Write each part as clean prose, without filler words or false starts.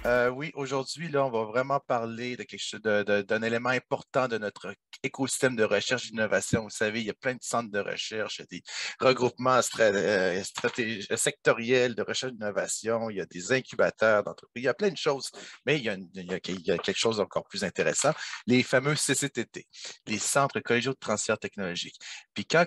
Oui, aujourd'hui, là, on va vraiment parler de quelque chose d'un élément important de notre écosystème de recherche et d'innovation. Vous savez, il y a plein de centres de recherche, il y a des regroupements sectoriels de recherche et d'innovation, il y a des incubateurs d'entreprises, il y a plein de choses, mais il y a quelque chose d'encore plus intéressant, les fameux CCTT, les centres collégiaux de transfert technologique. Puis quand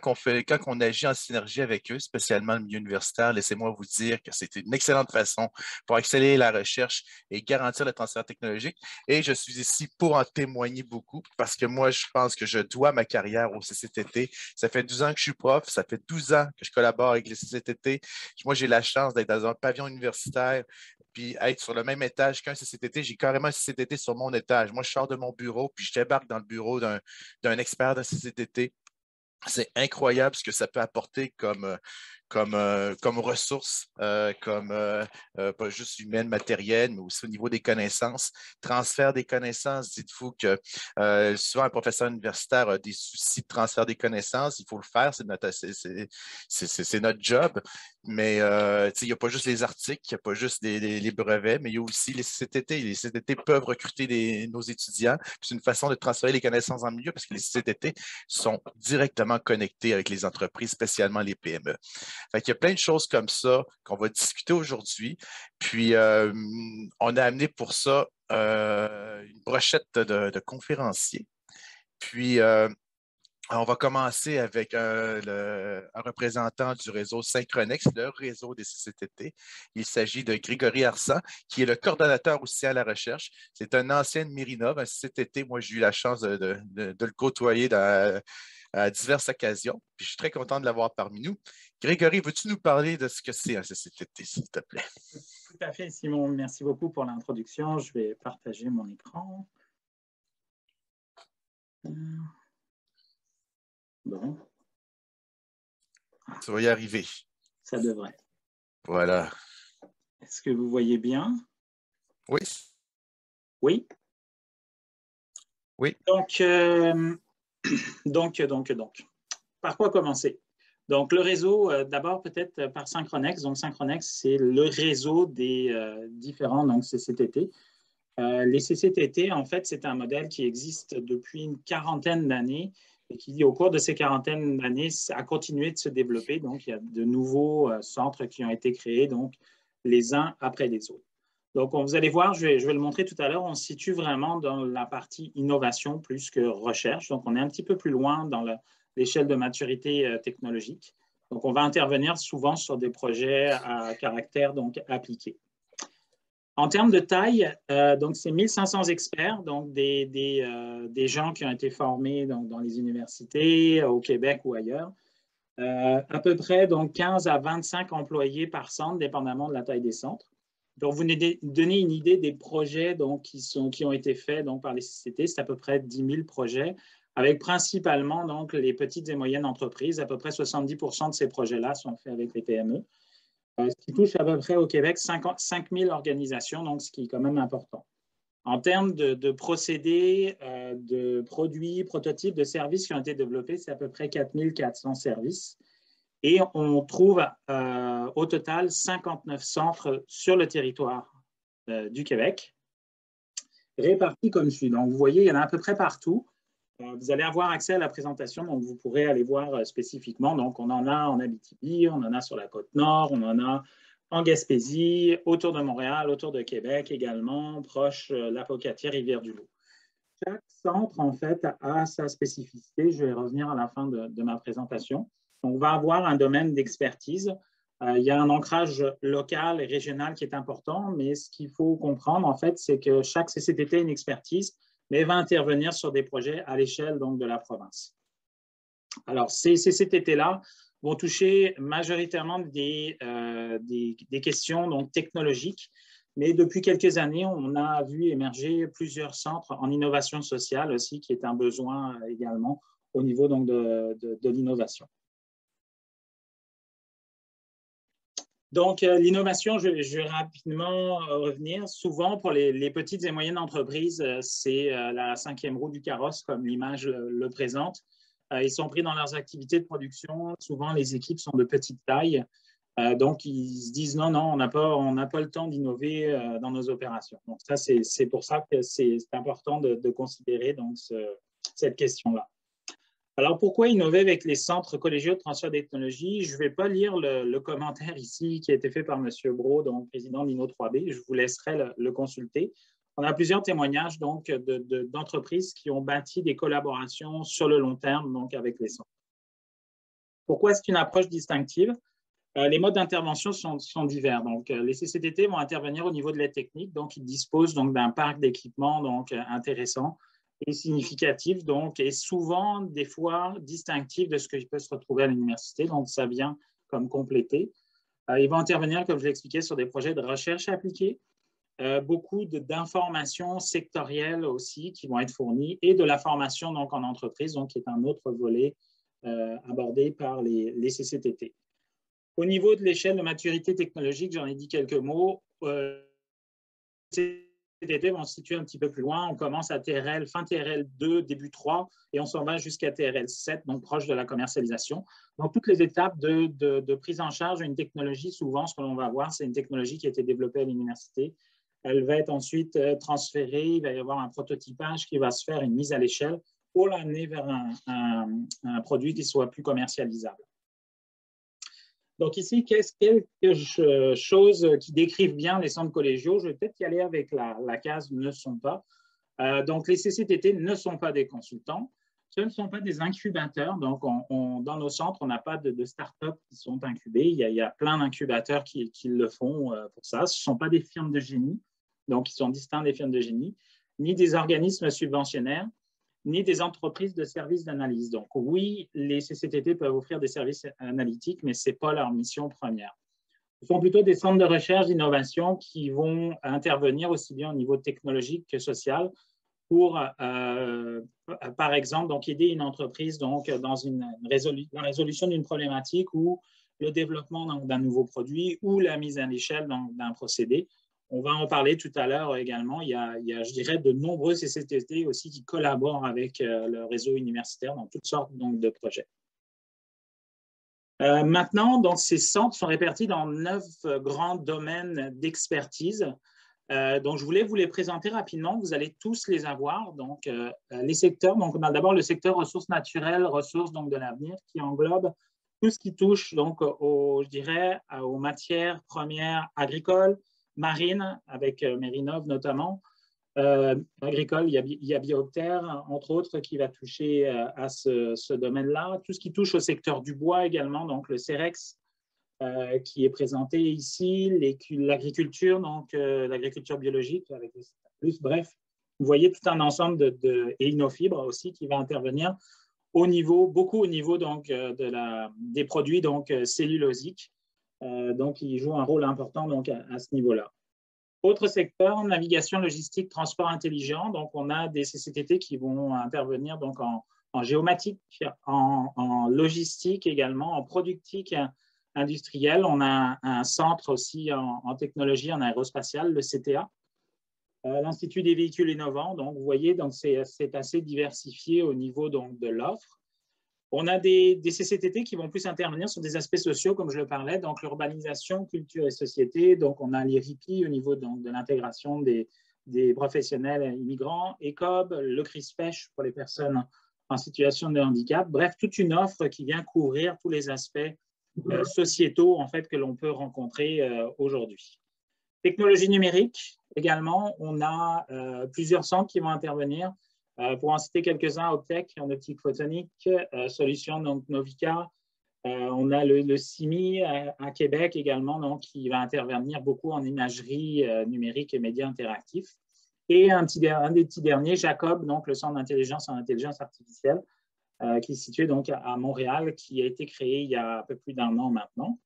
on agit en synergie avec eux, spécialement le milieu universitaire, laissez-moi vous dire que c'est une excellente façon pour accélérer la recherche et garantir le transfert technologique. Et je suis ici pour en témoigner beaucoup parce que moi, je pense que je dois ma carrière au CCTT. Ça fait 12 ans que je suis prof, ça fait 12 ans que je collabore avec les CCTT. Moi, j'ai la chance d'être dans un pavillon universitaire puis être sur le même étage qu'un CCTT. J'ai carrément un CCTT sur mon étage. Moi, je sors de mon bureau puis je débarque dans le bureau d'un expert d'un CCTT. C'est incroyable ce que ça peut apporter comme ressources, pas juste humaines, matérielles, mais aussi au niveau des connaissances. Transfert des connaissances, dites-vous que souvent un professeur universitaire a des soucis de transfert des connaissances, il faut le faire, c'est notre job. Mais il n'y a pas juste les articles, il n'y a pas juste les brevets, mais il y a aussi les CTT. Les CTT peuvent recruter nos étudiants. C'est une façon de transférer les connaissances en milieu parce que les CTT sont directement connectés avec les entreprises, spécialement les PME. Fait qu'il y a plein de choses comme ça qu'on va discuter aujourd'hui. Puis, on a amené pour ça une brochette de conférenciers. Puis, on va commencer avec un représentant du réseau Synchronex, le réseau des CCTT. Il s'agit de Grégory Arsan, qui est le coordonnateur aussi à la recherche. C'est un ancien de Mérinov, un CCTT. Moi, j'ai eu la chance de le côtoyer à diverses occasions. Puis je suis très content de l'avoir parmi nous. Grégory, veux-tu nous parler de ce que c'est un CCTT, s'il te plaît? Tout à fait, Simon. Merci beaucoup pour l'introduction. Je vais partager mon écran. Bon. Tu vas y arriver. Ça devrait. Voilà. Est-ce que vous voyez bien? Oui. Oui. Oui. Donc, par quoi commencer? Donc, le réseau, d'abord peut-être par Synchronex. Donc, Synchronex, c'est le réseau des différents CCTT. Les CCTT, en fait, c'est un modèle qui existe depuis une quarantaine d'années et qui, au cours de ces quarantaines d'années, a continué de se développer. Donc, il y a de nouveaux centres qui ont été créés, donc les uns après les autres. Donc, vous allez voir, je vais le montrer tout à l'heure, on se situe vraiment dans la partie innovation plus que recherche. Donc, on est un petit peu plus loin dans l'échelle de maturité technologique. Donc, on va intervenir souvent sur des projets à caractère donc, appliqué. En termes de taille, donc c'est 1500 experts, donc des gens qui ont été formés dans les universités, au Québec ou ailleurs. À peu près donc 15 à 25 employés par centre, dépendamment de la taille des centres. Donc, vous donnez une idée des projets donc, qui ont été faits donc, par les sociétés. C'est à peu près 10 000 projets, avec principalement donc, les petites et moyennes entreprises. À peu près 70% de ces projets-là sont faits avec les PME. Ce qui touche à peu près au Québec 5 000 organisations, donc ce qui est quand même important. En termes de procédés, de produits, prototypes, de services qui ont été développés, c'est à peu près 4 400 services. Et on trouve au total 59 centres sur le territoire du Québec, répartis comme suit. Donc, vous voyez, il y en a à peu près partout. Vous allez avoir accès à la présentation, donc vous pourrez aller voir spécifiquement. Donc, on en a en Abitibi, on en a sur la Côte-Nord, on en a en Gaspésie, autour de Montréal, autour de Québec également, proche la Pocatière, Rivière-du-Loup. Chaque centre, en fait, a sa spécificité. Je vais revenir à la fin de ma présentation. On va avoir un domaine d'expertise. Il y a un ancrage local et régional qui est important, mais ce qu'il faut comprendre, en fait, c'est que chaque CCTT a une expertise, mais va intervenir sur des projets à l'échelle donc, de la province. Alors, ces CCTT-là vont toucher majoritairement des questions donc, technologiques, mais depuis quelques années, on a vu émerger plusieurs centres en innovation sociale aussi, qui est un besoin également au niveau donc, de l'innovation. Donc, l'innovation, je vais rapidement revenir. Souvent, pour les petites et moyennes entreprises, c'est la cinquième roue du carrosse, comme l'image le présente. Ils sont pris dans leurs activités de production. Souvent, les équipes sont de petite taille. Donc, ils se disent non, non, on n'a pas le temps d'innover dans nos opérations. Donc, ça, c'est pour ça que c'est important de considérer donc, cette question-là. Alors, pourquoi innover avec les centres collégiaux de transfert des technologies? Je ne vais pas lire le commentaire ici qui a été fait par M. Brault, donc président d'Inno3B. Je vous laisserai le consulter. On a plusieurs témoignages donc, d'entreprises qui ont bâti des collaborations sur le long terme donc, avec les centres. Pourquoi c'est une approche distinctive? Les modes d'intervention sont divers. Donc, les CCTT vont intervenir au niveau de l'aide technique. Donc, ils disposent donc, d'un parc d'équipements donc, intéressant et significatif, donc, et souvent, des fois, distinctif de ce qui peut se retrouver à l'université. Donc, ça vient comme compléter. Ils vont intervenir, comme je l'expliquais, sur des projets de recherche appliquée, beaucoup d'informations sectorielles aussi qui vont être fournies et de la formation donc, en entreprise, donc, qui est un autre volet abordé par les CCTT. Au niveau de l'échelle de maturité technologique, j'en ai dit quelques mots. Les CCTT vont se situer un petit peu plus loin. On commence à TRL, fin TRL 2, début 3, et on s'en va jusqu'à TRL 7, donc proche de la commercialisation. Donc, toutes les étapes de prise en charge d'une technologie, souvent, ce que l'on va voir, c'est une technologie qui a été développée à l'université. Elle va être ensuite transférée. Il va y avoir un prototypage qui va se faire, une mise à l'échelle pour l'amener vers un produit qui soit plus commercialisable. Donc ici, quelque chose qui décrivent bien les centres collégiaux. Je vais peut-être y aller avec la case « ne sont pas ». Donc les CCTT ne sont pas des consultants, ce ne sont pas des incubateurs. Donc dans nos centres, on n'a pas de start-up qui sont incubées. Il y a plein d'incubateurs qui le font pour ça. Ce ne sont pas des firmes de génie, donc ils sont distincts des firmes de génie, ni des organismes subventionnaires, ni des entreprises de services d'analyse. Donc oui, les CCTT peuvent offrir des services analytiques, mais ce n'est pas leur mission première. Ce sont plutôt des centres de recherche, d'innovation qui vont intervenir aussi bien au niveau technologique que social pour, par exemple, donc aider une entreprise donc, dans la résolution d'une problématique ou le développement d'un nouveau produit ou la mise à l'échelle d'un procédé. On va en parler tout à l'heure également. Il y a, je dirais, de nombreux CCTT aussi qui collaborent avec le réseau universitaire dans toutes sortes donc, de projets. Maintenant, donc, ces centres sont répartis dans 9 grands domaines d'expertise. Donc, je voulais vous les présenter rapidement. Vous allez tous les avoir. Donc, les secteurs, donc, on a d'abord le secteur ressources naturelles, ressources donc, de l'avenir, qui englobe tout ce qui touche donc, je dirais, aux matières premières agricoles, marine, avec Mérinov notamment, agricole, il y a Bioptère, entre autres, qui va toucher à ce domaine-là. Tout ce qui touche au secteur du bois également, donc le CEREX, qui est présenté ici, l'agriculture, donc l'agriculture biologique, avec plus, bref, vous voyez tout un ensemble et Innofibre aussi qui va intervenir au niveau, beaucoup au niveau donc, des produits donc, cellulosiques. Donc, il joue un rôle important donc, à ce niveau-là. Autre secteur, navigation, logistique, transport intelligent. Donc, on a des CCTT qui vont intervenir donc, en géomatique, en logistique également, en productique industrielle. On a un centre aussi en technologie, en aérospatiale, le CTA, l'Institut des véhicules innovants. Donc, vous voyez, c'est assez diversifié au niveau donc, de l'offre. On a des CCTT qui vont plus intervenir sur des aspects sociaux, comme je le parlais, donc l'urbanisation, culture et société. Donc, on a les RIPI au niveau donc, de l'intégration des professionnels immigrants, ECOB, le CRISPECH pour les personnes en situation de handicap. Bref, toute une offre qui vient couvrir tous les aspects sociétaux en fait, que l'on peut rencontrer aujourd'hui. Technologie numérique, également, on a plusieurs centres qui vont intervenir. Pour en citer quelques-uns, Optech en optique photonique, Solutions, donc Novica. On a le CIMI à Québec également, donc, qui va intervenir beaucoup en imagerie numérique et médias interactifs. Et un des petits derniers, Jacob, donc le centre d'intelligence en intelligence artificielle, qui est situé donc à Montréal, qui a été créé il y a un peu plus d'1 an maintenant.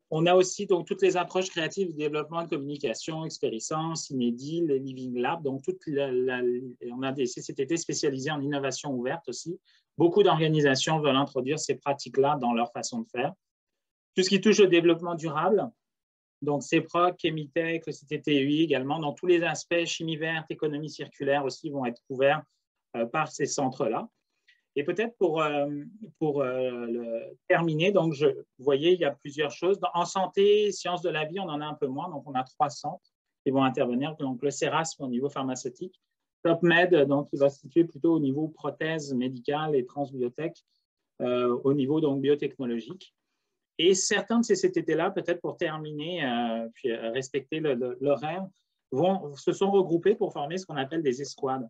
On a aussi donc, toutes les approches créatives de développement de communication, Expérissence, Inédit, les Living Lab. Donc, on a des CCTT spécialisés en innovation ouverte aussi. Beaucoup d'organisations veulent introduire ces pratiques-là dans leur façon de faire. Tout ce qui touche au développement durable, donc CEPROC, Chemitech, le CTTUI également, dans tous les aspects chimie verte, économie circulaire aussi vont être couverts par ces centres-là. Et peut-être pour terminer, donc vous voyez, il y a plusieurs choses. En santé, sciences de la vie, on en a un peu moins, donc on a 3 centres qui vont intervenir. Donc le CERASM au niveau pharmaceutique, TopMed, donc qui va se situer plutôt au niveau prothèse médicale et transbiotech, au niveau donc biotechnologique. Et certains de ces CTT-là, peut-être pour terminer, puis respecter l'horaire, se sont regroupés pour former ce qu'on appelle des escouades.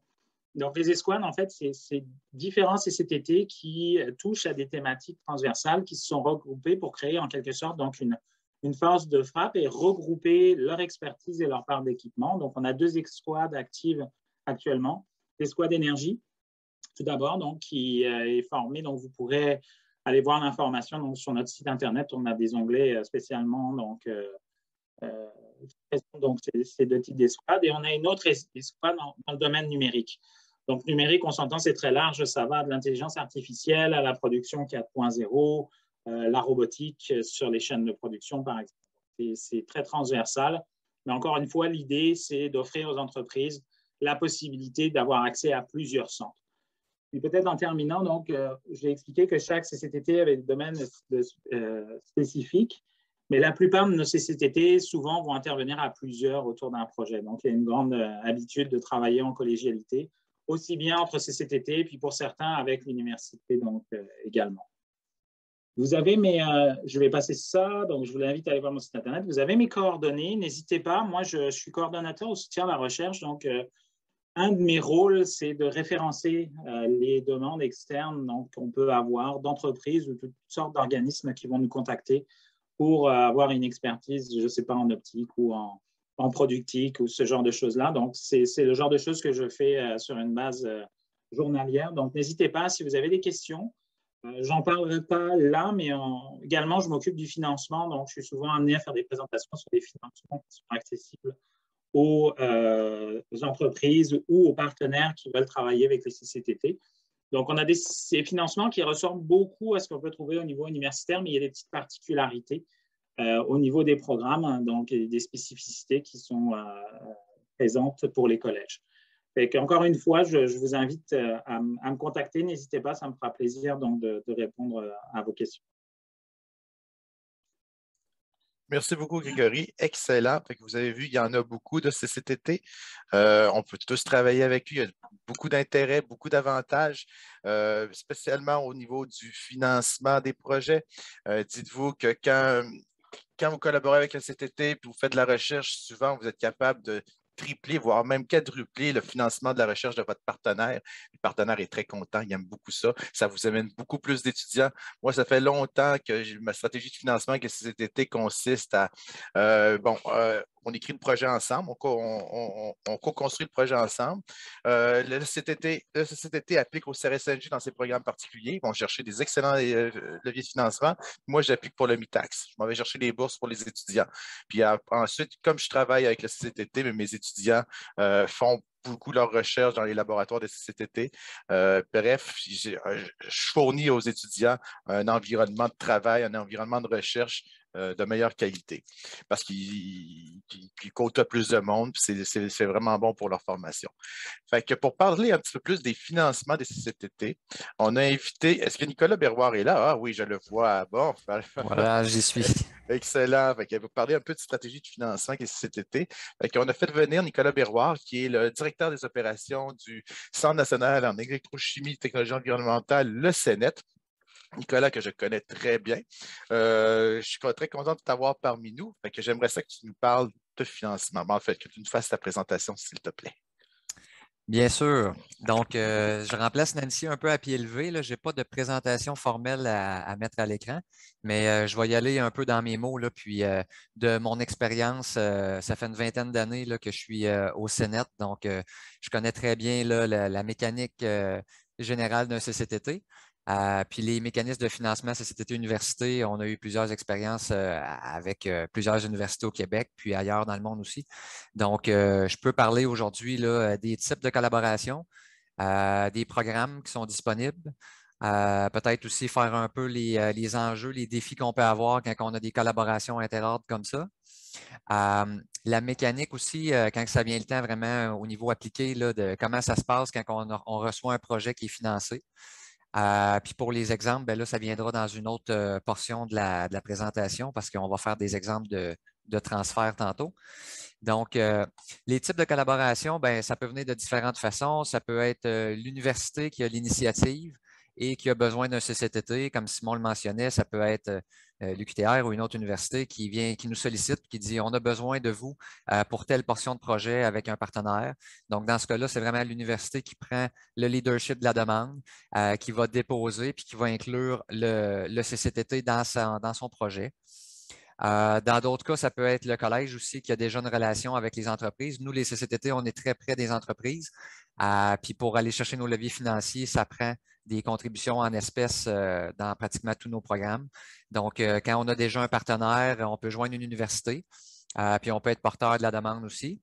Donc, les escouades, en fait, c'est différents CCTT qui touchent à des thématiques transversales qui se sont regroupées pour créer en quelque sorte donc une force de frappe et regrouper leur expertise et leur part d'équipement. Donc, on a 2 escouades actives actuellement. L'escouade énergie, tout d'abord, donc, qui est formée. Donc, vous pourrez aller voir l'information sur notre site Internet. On a des onglets spécialement donc, ces 2 types d'escouades. Et on a une autre escouade dans le domaine numérique. Donc, numérique, on s'entend, c'est très large. Ça va de l'intelligence artificielle à la production 4.0, la robotique sur les chaînes de production, par exemple. C'est très transversal. Mais encore une fois, l'idée, c'est d'offrir aux entreprises la possibilité d'avoir accès à plusieurs centres. Puis peut-être en terminant, donc, j'ai expliqué que chaque CCTT avait des domaines spécifiques, mais la plupart de nos CCTT, souvent, vont intervenir à plusieurs autour d'un projet. Donc, il y a une grande habitude de travailler en collégialité, aussi bien entre CCTT, puis pour certains avec l'université donc, également. Vous avez je vais passer ça, donc je vous invite à aller voir mon site Internet. Vous avez mes coordonnées, n'hésitez pas. Moi, je suis coordonnateur au soutien à la recherche, donc un de mes rôles, c'est de référencer les demandes externes qu'on peut avoir d'entreprises ou toutes sortes d'organismes qui vont nous contacter pour avoir une expertise, je ne sais pas, en optique ou en productique ou ce genre de choses-là. Donc, c'est le genre de choses que je fais sur une base journalière. Donc, n'hésitez pas si vous avez des questions. J'en parlerai pas là, mais également, je m'occupe du financement. Donc, je suis souvent amené à faire des présentations sur des financements qui sont accessibles aux entreprises ou aux partenaires qui veulent travailler avec les CCTT. Donc, on a ces financements qui ressortent beaucoup à ce qu'on peut trouver au niveau universitaire, mais il y a des petites particularités au niveau des programmes, hein, donc des spécificités qui sont présentes pour les collèges. Encore une fois, je vous invite à me contacter. N'hésitez pas, ça me fera plaisir donc, de répondre à vos questions. Merci beaucoup, Grégory. Excellent. Fait que vous avez vu, il y en a beaucoup de CCTT. On peut tous travailler avec lui. Il y a beaucoup d'intérêts, beaucoup d'avantages, spécialement au niveau du financement des projets. Dites-vous que quand vous collaborez avec le CTT et vous faites de la recherche, souvent, vous êtes capable de tripler, voire même quadrupler le financement de la recherche de votre partenaire. Le partenaire est très content, il aime beaucoup ça. Ça vous amène beaucoup plus d'étudiants. Moi, ça fait longtemps que ma stratégie de financement avec le CTT consiste à, on écrit le projet ensemble, on co-construit le projet ensemble. Le CTT applique au CRSNJ dans ses programmes particuliers. Ils vont chercher des excellents leviers de financement. Moi, j'applique pour le MITAX. Je m'en vais chercher les bourses pour les étudiants. Puis ensuite, comme je travaille avec le CTT, mes étudiants font beaucoup leurs recherches dans les laboratoires de CCTT. Bref, je fournis aux étudiants un environnement de travail, un environnement de recherche de meilleure qualité parce qu'ils côtoient plus de monde, c'est vraiment bon pour leur formation. Fait que pour parler un petit peu plus des financements des CCTT, on a invité, est-ce que Nicolas Berroir est là? Ah oui, je le vois. Bon, voilà, j'y suis. excellent. Fait que vous parler un peu de stratégie de financement des CCTT. Fait qu'on a fait venir Nicolas Berroir, qui est le directeur des opérations du Centre national en électrochimie et technologie environnementale, le CNET. Nicolas, que je connais très bien. Je suis très content de t'avoir parmi nous. Fait que j'aimerais ça que tu nous parles de financement. En fait, que tu nous fasses ta présentation, s'il te plaît. Bien sûr. Donc, je remplace Nancy un peu à pied levé. Je n'ai pas de présentation formelle à mettre à l'écran, mais je vais y aller un peu dans mes mots. Là, puis, de mon expérience, ça fait une vingtaine d'années que je suis au CNET. Donc, je connais très bien là, la mécanique générale d'un CCTT. Puis les mécanismes de financement CCTT Université, on a eu plusieurs expériences avec plusieurs universités au Québec, puis ailleurs dans le monde aussi. Donc, je peux parler aujourd'hui des types de collaboration, des programmes qui sont disponibles, peut-être aussi faire un peu les enjeux, les défis qu'on peut avoir quand on a des collaborations interordres comme ça. La mécanique aussi, quand ça vient le temps vraiment au niveau appliqué, là, de comment ça se passe quand on reçoit un projet qui est financé. Puis pour les exemples, ben là, ça viendra dans une autre portion de la présentation parce qu'on va faire des exemples de transfert tantôt. Donc, les types de collaboration, ben, ça peut venir de différentes façons. Ça peut être l'université qui a l'initiative et qui a besoin d'un CCTT, comme Simon le mentionnait, ça peut être l'UQTR ou une autre université qui vient, qui nous sollicite, qui dit on a besoin de vous pour telle portion de projet avec un partenaire. Donc, dans ce cas-là, c'est vraiment l'université qui prend le leadership de la demande, qui va déposer puis qui va inclure le CCTT dans son projet. Dans d'autres cas, ça peut être le collège aussi qui a déjà une relation avec les entreprises. Nous, les CCTT, on est très près des entreprises. Puis pour aller chercher nos leviers financiers, ça prend des contributions en espèces dans pratiquement tous nos programmes. Donc, quand on a déjà un partenaire, on peut joindre une université, puis on peut être porteur de la demande aussi.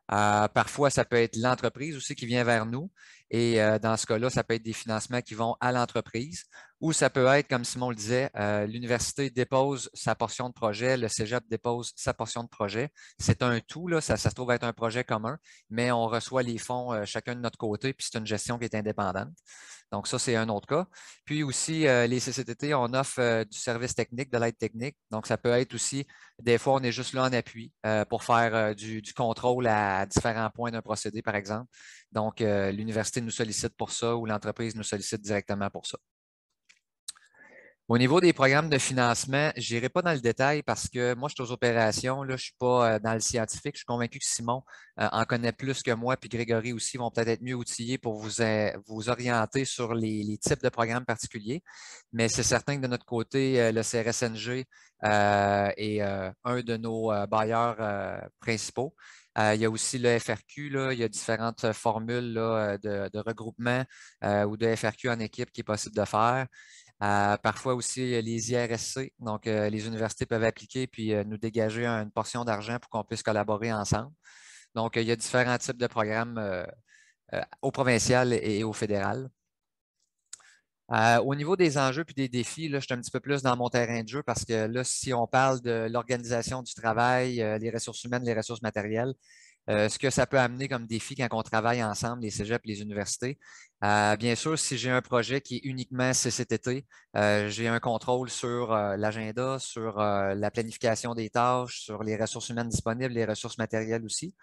Parfois, ça peut être l'entreprise aussi qui vient vers nous. Et dans ce cas-là, ça peut être des financements qui vont à l'entreprise ou ça peut être, comme Simon le disait, l'université dépose sa portion de projet, le cégep dépose sa portion de projet. C'est un tout, là, ça se trouve être un projet commun, mais on reçoit les fonds chacun de notre côté, puis c'est une gestion qui est indépendante. Donc, ça, c'est un autre cas. Puis aussi, les CCTT, on offre du service technique, de l'aide technique. Donc, ça peut être aussi, des fois, on est juste là en appui pour faire du contrôle à différents points d'un procédé, par exemple. Donc, l'université nous sollicite pour ça ou l'entreprise nous sollicite directement pour ça. Au niveau des programmes de financement, je n'irai pas dans le détail parce que moi, je suis aux opérations, là, je ne suis pas dans le scientifique. Je suis convaincu que Simon en connaît plus que moi, puis Grégory aussi vont peut-être être mieux outillés pour vous orienter sur les types de programmes particuliers. Mais c'est certain que de notre côté, le CRSNG est un de nos bailleurs principaux. Il y a aussi le FRQ, là, il y a différentes formules là, de regroupement ou de FRQ en équipe qui est possible de faire. Parfois aussi les IRSC, donc les universités peuvent appliquer puis nous dégager une portion d'argent pour qu'on puisse collaborer ensemble. Donc, il y a différents types de programmes au provincial et au fédéral. Au niveau des enjeux puis des défis, là, je suis un petit peu plus dans mon terrain de jeu parce que là, si on parle de l'organisation du travail, les ressources humaines, les ressources matérielles, ce que ça peut amener comme défi quand on travaille ensemble, les cégeps et les universités. Bien sûr, si j'ai un projet qui est uniquement CCTT, j'ai un contrôle sur l'agenda, sur la planification des tâches, sur les ressources humaines disponibles, les ressources matérielles aussi.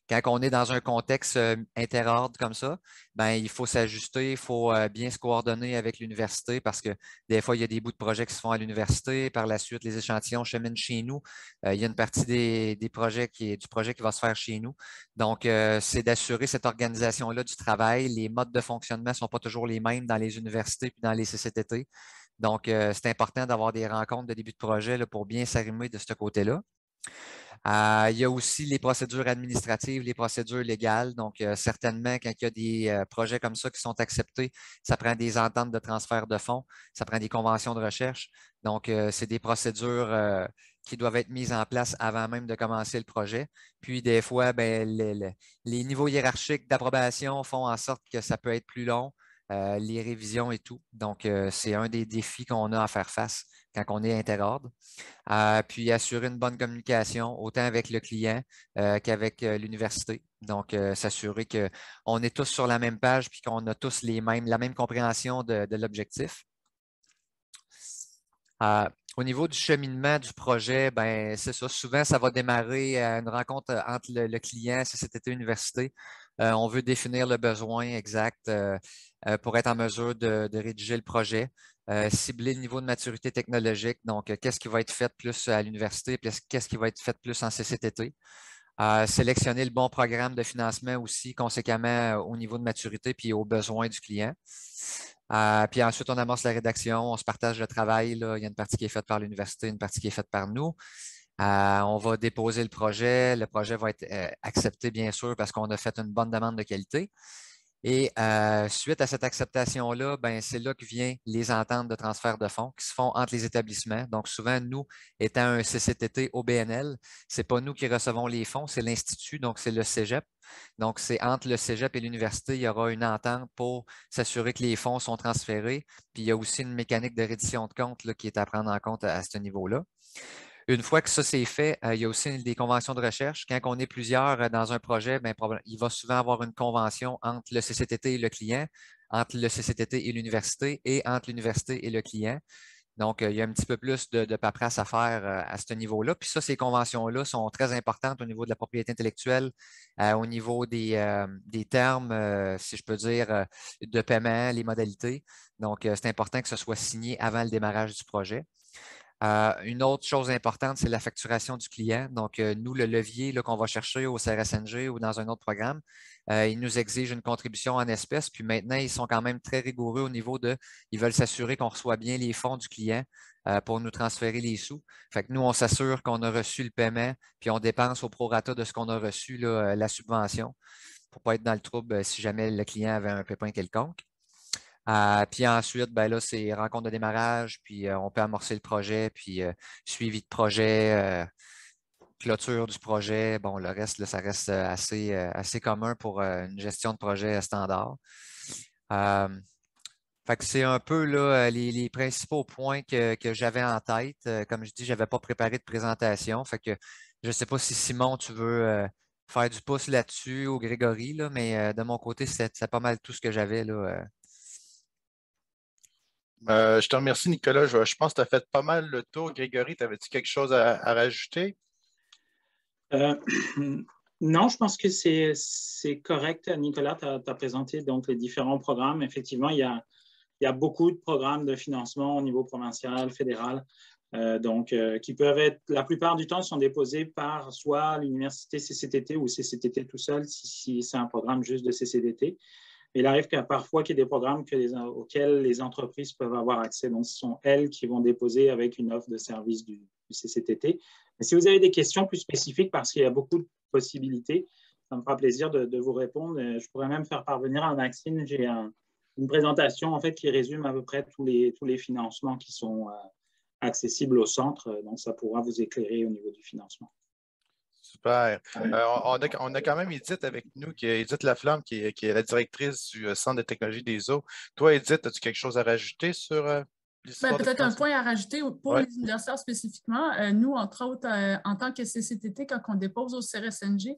Quand on est dans un contexte interordre comme ça, ben, il faut s'ajuster, il faut bien se coordonner avec l'université parce que des fois, il y a des bouts de projet qui se font à l'université. Par la suite, les échantillons cheminent chez nous. Il y a une partie du projet qui va se faire chez nous. Donc, c'est d'assurer cette organisation-là du travail. Les modes de fonctionnement ne sont pas toujours les mêmes dans les universités puis dans les CCTT. Donc, c'est important d'avoir des rencontres de début de projet là, pour bien s'arrimer de ce côté-là. Il y a aussi les procédures administratives, les procédures légales. Donc, certainement, quand il y a des projets comme ça qui sont acceptés, ça prend des ententes de transfert de fonds, ça prend des conventions de recherche. Donc, c'est des procédures qui doivent être mises en place avant même de commencer le projet. Puis, des fois, ben, les niveaux hiérarchiques d'approbation font en sorte que ça peut être plus long, les révisions et tout. Donc, c'est un des défis qu'on a à faire face quand on est interordre. Puis assurer une bonne communication, autant avec le client qu'avec l'université. Donc, s'assurer qu'on est tous sur la même page puis qu'on a tous la même compréhension de l'objectif. Au niveau du cheminement du projet, ben, c'est ça. Souvent, ça va démarrer à une rencontre entre le client, CCTT Université. On veut définir le besoin exact pour être en mesure de rédiger le projet. Cibler le niveau de maturité technologique. Donc, qu'est-ce qui va être fait plus à l'université, qu'est-ce qui va être fait plus en CCTT. Sélectionner le bon programme de financement aussi, conséquemment au niveau de maturité puis aux besoins du client. Puis ensuite, on amorce la rédaction, on se partage le travail. Là. Il y a une partie qui est faite par l'université, une partie qui est faite par nous. On va déposer le projet. Le projet va être accepté, bien sûr, parce qu'on a fait une bonne demande de qualité. Et suite à cette acceptation-là, ben, c'est là que viennent les ententes de transfert de fonds qui se font entre les établissements. Donc, souvent, nous, étant un CCTT au BNL, ce n'est pas nous qui recevons les fonds, c'est l'Institut, donc c'est le cégep. Donc, c'est entre le cégep et l'université, il y aura une entente pour s'assurer que les fonds sont transférés. Puis, il y a aussi une mécanique de reddition de compte là, qui est à prendre en compte à ce niveau-là. Une fois que ça c'est fait, il y a aussi des conventions de recherche. Quand on est plusieurs dans un projet, bien, il va souvent avoir une convention entre le CCTT et le client. entre le CCTT et l'université et entre l'université et le client. Donc, il y a un petit peu plus de paperasse à faire à ce niveau-là. Puis ça, ces conventions-là sont très importantes au niveau de la propriété intellectuelle, au niveau des termes, si je peux dire, de paiement, les modalités. Donc, c'est important que ce soit signé avant le démarrage du projet. Une autre chose importante, c'est la facturation du client. Donc, nous, le levier qu'on va chercher au CRSNG ou dans un autre programme, ils nous exigent une contribution en espèces. Puis maintenant, ils sont quand même très rigoureux au niveau ils veulent s'assurer qu'on reçoit bien les fonds du client pour nous transférer les sous. Fait que nous, on s'assure qu'on a reçu le paiement, puis on dépense au prorata de ce qu'on a reçu, là, la subvention, pour ne pas être dans le trouble si jamais le client avait un pépin quelconque. Puis ensuite, ben là, c'est rencontre de démarrage, puis on peut amorcer le projet, puis suivi de projet, clôture du projet. Bon, le reste, là, ça reste assez commun pour une gestion de projet standard. Fait que c'est un peu là, les principaux points que j'avais en tête. Comme je dis, je n'avais pas préparé de présentation. Fait que je ne sais pas si Simon, tu veux faire du pouce là-dessus ou Grégory, là, mais de mon côté, c'est pas mal tout ce que j'avais là. Je te remercie, Nicolas. Je pense que tu as fait pas mal le tour. Grégory, avais-tu quelque chose à rajouter? Non, je pense que c'est correct. Nicolas, tu as présenté donc les différents programmes. Effectivement, il y a beaucoup de programmes de financement au niveau provincial, fédéral, qui peuvent être, la plupart du temps, sont déposés par soit l'université CCTT ou CCTT tout seul, si c'est un programme juste de CCTT. Il arrive parfois qu'il y ait des programmes auxquels les entreprises peuvent avoir accès. Donc, ce sont elles qui vont déposer avec une offre de service du CCTT. Mais si vous avez des questions plus spécifiques, parce qu'il y a beaucoup de possibilités, ça me fera plaisir de vous répondre. Je pourrais même faire parvenir à Maxime, j'ai une présentation en fait, qui résume à peu près tous les financements qui sont accessibles au centre. Donc, ça pourra vous éclairer au niveau du financement. Super. On a quand même Edith avec nous, Edith Laflamme, qui est la directrice du Centre de technologie des eaux. Toi, Edith, as-tu quelque chose à rajouter sur l'histoire peut-être un point à rajouter pour les universitaires spécifiquement. Nous, entre autres, en tant que CCTT, quand on dépose au CRSNG,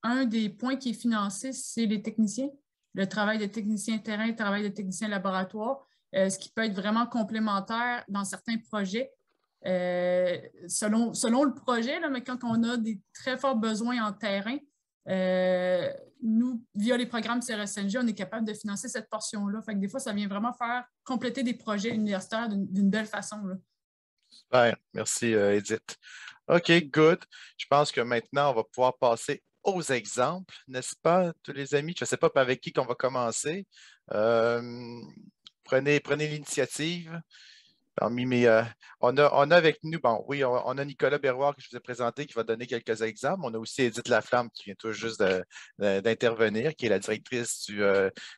un des points qui est financé, c'est les techniciens, le travail de technicien terrain, le travail de technicien laboratoire, ce qui peut être vraiment complémentaire dans certains projets. Selon le projet, là, mais quand on a des très forts besoins en terrain, nous, via les programmes CRSNG, on est capable de financer cette portion-là. Fait que des fois, ça vient vraiment faire compléter des projets universitaires d'une belle façon. Là. Super. Merci, Edith. OK, good. Je pense que maintenant, on va pouvoir passer aux exemples, n'est-ce pas, tous les amis? Je ne sais pas avec qui on va commencer. Prenez l'initiative. Parmi on a avec nous, bon, oui, on a Nicolas Berroir que je vous ai présenté qui va donner quelques exemples. On a aussi Edith Laflamme qui vient tout juste d'intervenir, qui est la directrice du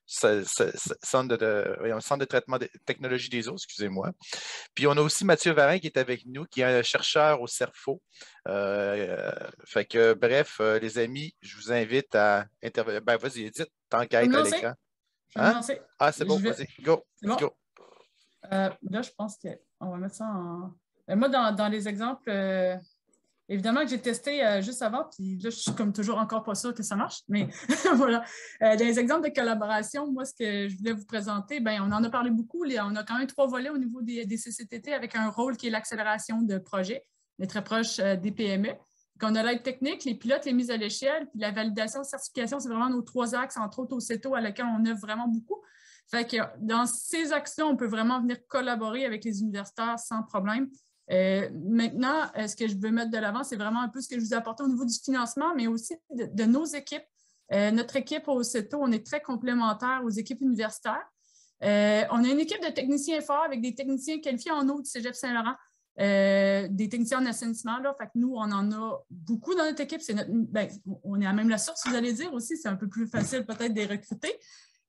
centre de traitement de technologie des eaux, excusez-moi. Puis on a aussi Mathieu Varin qui est avec nous, qui est un chercheur au CERFO. Fait que, bref, les amis, je vous invite à intervenir. Ben, vas-y, Edith, tant qu'à être à l'écran. Hein? Ah, c'est bon, vas-y, go. Bon. Go. Là, je pense qu'on va mettre ça en... Moi, dans les exemples, évidemment que j'ai testé juste avant, puis là, je suis comme toujours encore pas sûre que ça marche, mais voilà. Dans les exemples de collaboration, moi, ce que je voulais vous présenter, bien, on en a parlé beaucoup. On a quand même 3 volets au niveau des CCTT avec un rôle qui est l'accélération de projets, on est très proche des PME. Donc, on a l'aide technique, les pilotes, les mises à l'échelle, puis la validation, certification, c'est vraiment nos 3 axes, entre autres au CETO, à laquelle on œuvre vraiment beaucoup. Fait que dans ces actions, on peut vraiment venir collaborer avec les universitaires sans problème. Maintenant, ce que je veux mettre de l'avant, c'est vraiment un peu ce que je vous ai apporté au niveau du financement, mais aussi de nos équipes. Notre équipe au CETO, on est très complémentaire aux équipes universitaires. On a une équipe de techniciens forts avec des techniciens qualifiés en eau du Cégep Saint-Laurent, des techniciens en assainissement. Là, fait que nous, on en a beaucoup dans notre équipe. On est à même la source, vous allez dire aussi. C'est un peu plus facile peut-être de les recruter.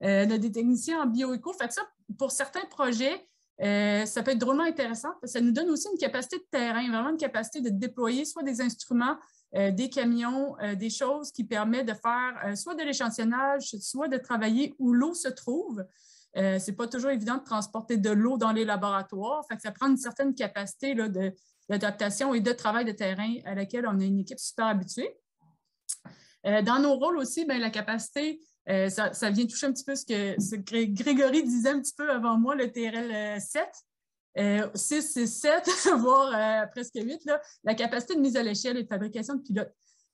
On a des techniciens en bioéco. Fait que ça, pour certains projets, ça peut être drôlement intéressant. Ça nous donne aussi une capacité de terrain, vraiment une capacité de déployer soit des instruments, des camions, des choses qui permettent de faire soit de l'échantillonnage, soit de travailler où l'eau se trouve. Ce n'est pas toujours évident de transporter de l'eau dans les laboratoires. Fait que ça prend une certaine capacité là, d'adaptation et de travail de terrain à laquelle on a une équipe super habituée. Dans nos rôles aussi, bien, la capacité Ça vient toucher un petit peu ce que Grégory disait un petit peu avant moi, le TRL 7. 6 et 7, voire presque 8, là, la capacité de mise à l'échelle et de fabrication de pilotes.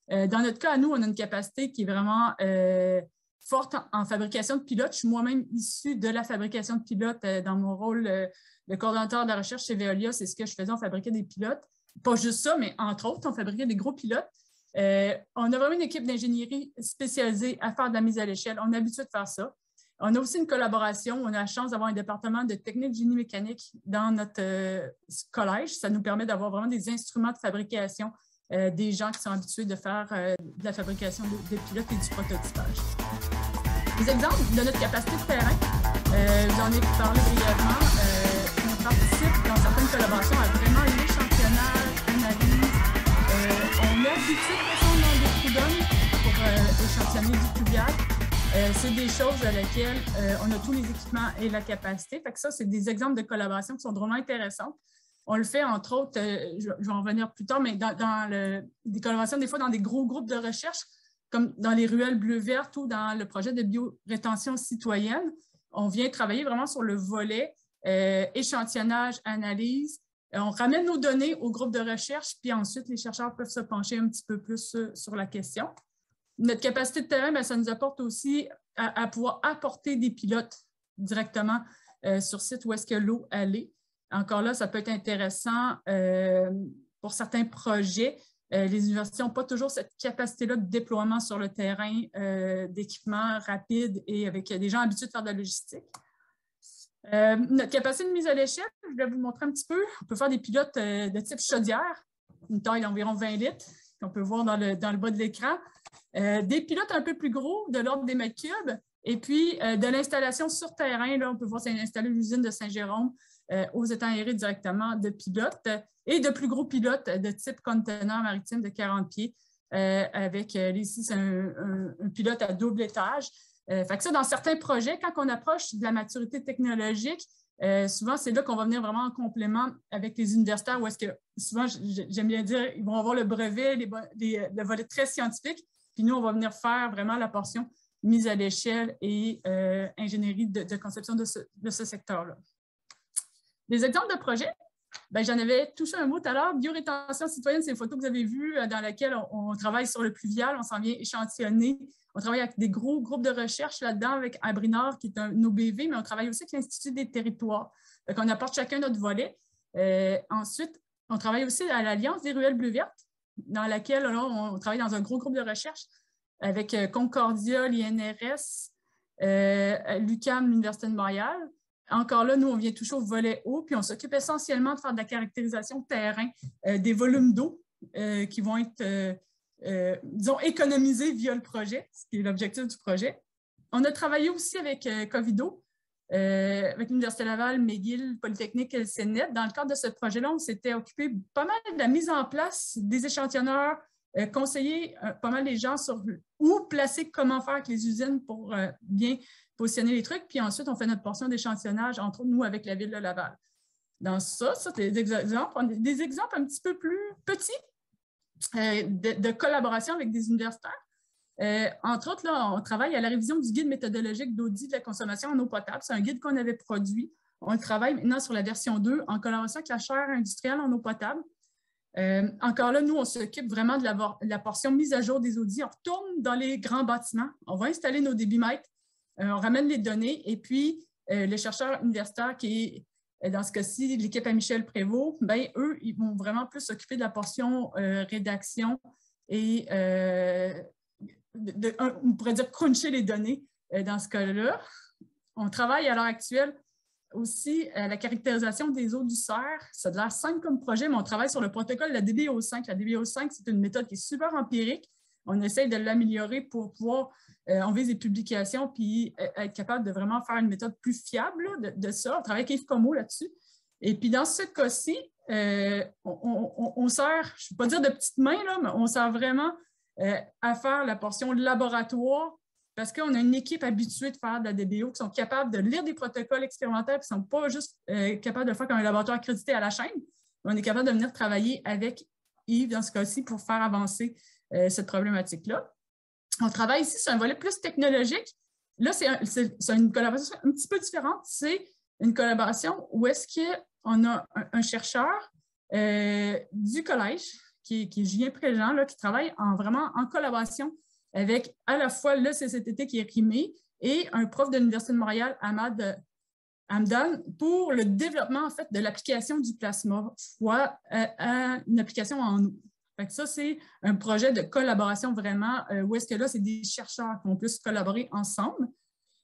Dans notre cas, à nous, on a une capacité qui est vraiment forte en fabrication de pilotes. Je suis moi-même issue de la fabrication de pilotes dans mon rôle de coordonnateur de la recherche chez Veolia. C'est ce que je faisais, on fabriquait des pilotes. Pas juste ça, mais entre autres, on fabriquait des gros pilotes. On a vraiment une équipe d'ingénierie spécialisée à faire de la mise à l'échelle. On est habitué de faire ça. On a aussi une collaboration. On a la chance d'avoir un département de technique génie mécanique dans notre collège. Ça nous permet d'avoir vraiment des instruments de fabrication, des gens qui sont habitués de faire de la fabrication de pilotes et du prototypage. Des exemples de notre capacité de terrain, j'en ai parlé brièvement. On participe dans certaines collaborations à vraiment l'échantillonnage, analyse. On est habitué de descendre dans des trous d'hommes pour échantillonner du pluvial. C'est des choses à lesquelles on a tous les équipements et la capacité. Fait que ça, c'est des exemples de collaboration qui sont vraiment intéressantes. On le fait, entre autres, je vais en revenir plus tard, mais des collaborations, des fois, dans des gros groupes de recherche, comme dans les ruelles bleues-vertes ou dans le projet de biorétention citoyenne. On vient travailler vraiment sur le volet échantillonnage, analyse. On ramène nos données au groupe de recherche, puis ensuite, les chercheurs peuvent se pencher un petit peu plus sur la question. Notre capacité de terrain, bien, ça nous apporte aussi à pouvoir apporter des pilotes directement sur site où est-ce que l'eau allait. Encore là, ça peut être intéressant pour certains projets. Les universités n'ont pas toujours cette capacité-là de déploiement sur le terrain d'équipements rapides et avec des gens habitués de faire de la logistique. Notre capacité de mise à l'échelle, je vais vous le montrer un petit peu. On peut faire des pilotes de type chaudière, une taille d'environ 20 litres, qu'on peut voir dans le bas de l'écran. Des pilotes un peu plus gros, de l'ordre des mètres cubes, et puis de l'installation sur terrain, là, on peut voir, c'est installé l'usine de Saint-Jérôme aux étangs aérés directement de pilotes, et de plus gros pilotes de type conteneur maritime de 40 pieds, avec ici, c'est un pilote à double étage. Fait que ça, dans certains projets, quand on approche de la maturité technologique, souvent, c'est là qu'on va venir vraiment en complément avec les universitaires, où est-ce que, souvent, j'aime bien dire, ils vont avoir le brevet, le volet très scientifique, puis nous, on va venir faire vraiment la portion mise à l'échelle et ingénierie de conception de ce secteur-là. Des exemples de projets, bien, j'en avais touché un mot tout à l'heure. Biorétention citoyenne, c'est une photo que vous avez vue dans laquelle on travaille sur le pluvial, on s'en vient échantillonner. On travaille avec des gros groupes de recherche là-dedans avec Abrinor, qui est un OBV, mais on travaille aussi avec l'Institut des territoires. Donc, on apporte chacun notre volet. Ensuite, on travaille aussi à l'Alliance des ruelles bleues-vertes, dans laquelle là, on travaille dans un gros groupe de recherche avec Concordia, l'INRS, l'UQAM, l'Université de Montréal. Encore là, nous, on vient toucher au volet eau, puis on s'occupe essentiellement de faire de la caractérisation terrain des volumes d'eau qui vont être, disons, économisés via le projet, ce qui est l'objectif du projet. On a travaillé aussi avec Covido, avec l'Université Laval, McGill, Polytechnique et le CNET. Dans le cadre de ce projet-là, on s'était occupé pas mal de la mise en place des échantillonneurs, conseiller pas mal les gens sur où placer, comment faire avec les usines pour bien positionner les trucs. Puis ensuite, on fait notre portion d'échantillonnage, entre nous, avec la Ville de Laval. Dans ça, c'est des exemples un petit peu plus petits de collaboration avec des universitaires. Entre autres, là, on travaille à la révision du guide méthodologique d'audit de la consommation en eau potable. C'est un guide qu'on avait produit. On travaille maintenant sur la version 2 en collaboration avec la chaire industrielle en eau potable. Encore là, nous, on s'occupe vraiment de la portion mise à jour des audits. On retourne dans les grands bâtiments. On va installer nos débitmètres. On ramène les données. Et puis, les chercheurs universitaires qui est, dans ce cas-ci, l'équipe à Michel Prévost, bien, eux, ils vont vraiment plus s'occuper de la portion rédaction et on pourrait dire cruncher les données dans ce cas-là. On travaille à l'heure actuelle aussi à la caractérisation des eaux du cerf. Ça a l'air simple comme projet, mais on travaille sur le protocole de la DBO5. La DBO5, c'est une méthode qui est super empirique. On essaye de l'améliorer pour pouvoir enlever des publications puis être capable de vraiment faire une méthode plus fiable là, de ça. On travaille avec Yves Comeau là-dessus. Et puis dans ce cas-ci, on sert, je ne vais pas dire de petites mains, là, mais on sert vraiment à faire la portion laboratoire parce qu'on a une équipe habituée de faire de la DBO qui sont capables de lire des protocoles expérimentaires qui ne sont pas juste capables de le faire comme un laboratoire accrédité à la chaîne. On est capable de venir travailler avec Yves, dans ce cas-ci, pour faire avancer cette problématique-là. On travaille ici sur un volet plus technologique. là, c'est une collaboration un petit peu différente. C'est une collaboration où est-ce qu'on a un chercheur du collège, qui est Julien Préjean, là, qui travaille vraiment en collaboration avec à la fois le CCTT qui est RIMé et un prof de l'Université de Montréal, Ahmad Hamdan, pour le développement en fait, de l'application du plasma, soit à une application en eau. Fait que ça, c'est un projet de collaboration vraiment où est-ce que là, c'est des chercheurs qui vont plus collaborer ensemble.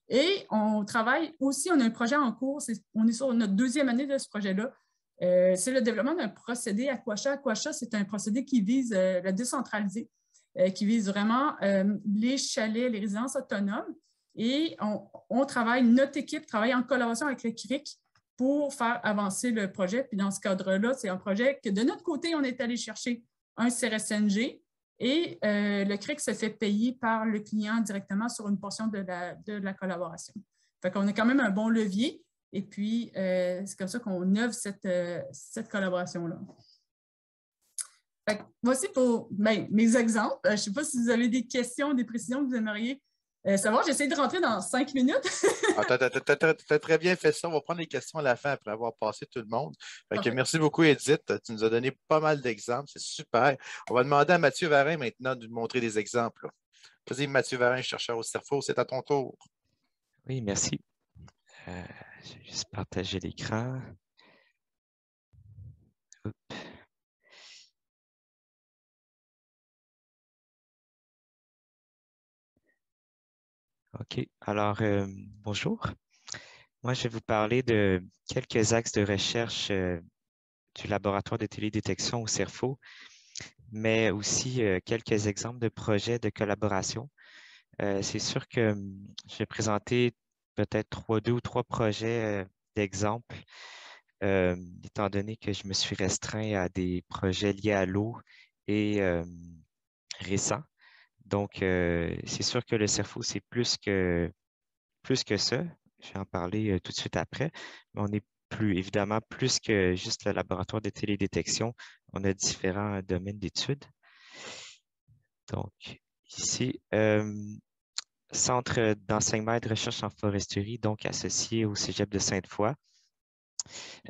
Et on travaille aussi, on a un projet en cours, on est sur notre 2e année de ce projet-là. C'est le développement d'un procédé Aquasha. Aquasha, c'est un procédé qui vise la décentralisée, qui vise vraiment les chalets, les résidences autonomes. Et notre équipe travaille en collaboration avec le CRIC pour faire avancer le projet. Puis dans ce cadre-là, c'est un projet que de notre côté, on est allé chercher un CRSNG et le CRIC se fait payer par le client directement sur une portion de la collaboration. Fait qu'on a quand même un bon levier et puis c'est comme ça qu'on œuvre cette collaboration-là. Voici pour mes exemples. Je ne sais pas si vous avez des questions, des précisions que vous aimeriez savoir. J'essaie de rentrer dans 5 minutes. Tu as très bien fait ça. On va prendre les questions à la fin après avoir passé tout le monde. Merci beaucoup, Edith. Tu nous as donné pas mal d'exemples. C'est super. On va demander à Mathieu Varin maintenant de nous montrer des exemples. Vas-y, Mathieu Varin, chercheur au CERFO, c'est à ton tour. Oui, merci. Je vais juste partager l'écran. OK. Alors, bonjour. Moi, je vais vous parler de quelques axes de recherche du laboratoire de télédétection au CERFO, mais aussi quelques exemples de projets de collaboration. C'est sûr que je vais présenter peut-être 2 ou 3 projets d'exemples, étant donné que je me suis restreint à des projets liés à l'eau et récents. Donc, c'est sûr que le CERFO, c'est plus que ça. Je vais en parler tout de suite après. Mais on est évidemment plus que juste le laboratoire de télédétection. On a différents domaines d'études. Donc, ici, Centre d'enseignement et de recherche en foresterie, donc associé au Cégep de Sainte-Foy.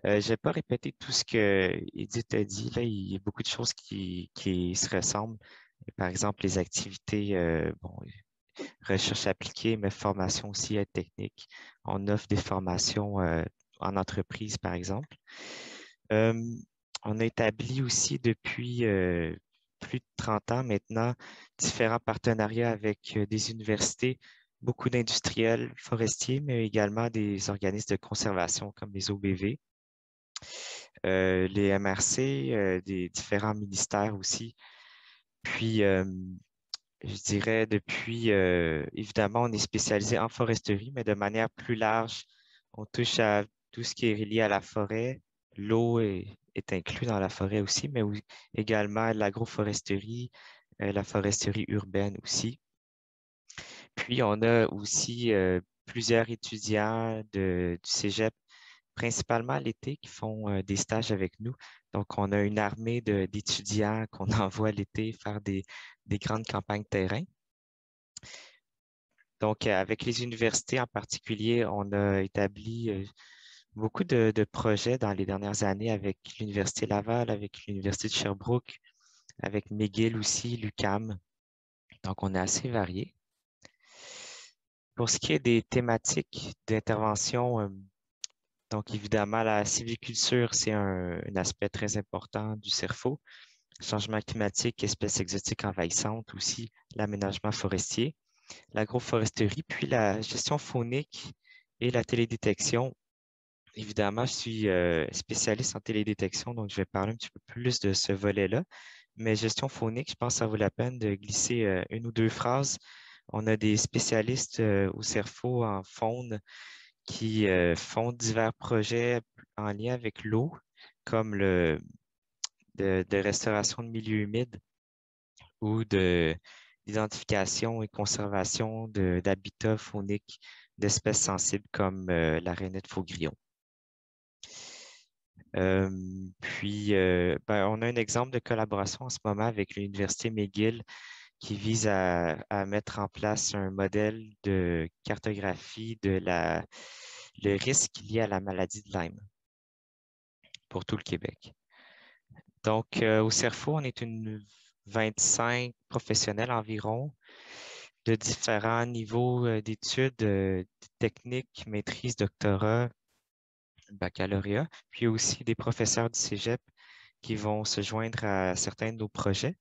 Je ne vais pas répéter tout ce que Edith a dit. Là, il y a beaucoup de choses qui se ressemblent. Par exemple, les activités, recherche appliquée, mais formation aussi technique. On offre des formations en entreprise, par exemple. On a établi aussi depuis plus de 30 ans maintenant différents partenariats avec des universités, beaucoup d'industriels forestiers, mais également des organismes de conservation comme les OBV, les MRC, des différents ministères aussi. Puis, je dirais depuis, évidemment, on est spécialisé en foresterie, mais de manière plus large, on touche à tout ce qui est lié à la forêt. L'eau est inclus dans la forêt aussi, mais également l'agroforesterie, la foresterie urbaine aussi. Puis, on a aussi plusieurs étudiants du Cégep, principalement l'été, qui font des stages avec nous. Donc, on a une armée d'étudiants qu'on envoie l'été faire des grandes campagnes terrain. Donc, avec les universités en particulier, on a établi beaucoup de projets dans les dernières années avec l'Université Laval, avec l'Université de Sherbrooke, avec McGill aussi, l'UQAM. Donc, on est assez varié. Pour ce qui est des thématiques d'intervention, donc évidemment, la sylviculture, c'est un aspect très important du CERFO. Changement climatique, espèces exotiques envahissantes aussi, l'aménagement forestier, l'agroforesterie, puis la gestion faunique et la télédétection. Évidemment, je suis spécialiste en télédétection, donc je vais parler un petit peu plus de ce volet-là. Mais gestion faunique, je pense que ça vaut la peine de glisser 1 ou 2 phrases. On a des spécialistes au CERFO en faune qui font divers projets en lien avec l'eau, comme de restauration de milieux humides ou d'identification et conservation d'habitats fauniques d'espèces sensibles comme la rainette faux-grillon. Puis, on a un exemple de collaboration en ce moment avec l'Université McGill qui vise à mettre en place un modèle de cartographie de le risque lié à la maladie de Lyme pour tout le Québec. Donc, au CERFO, on est une 25 professionnels environ de différents niveaux d'études, techniques, maîtrise, doctorat, baccalauréat, puis aussi des professeurs du cégep qui vont se joindre à certains de nos projets.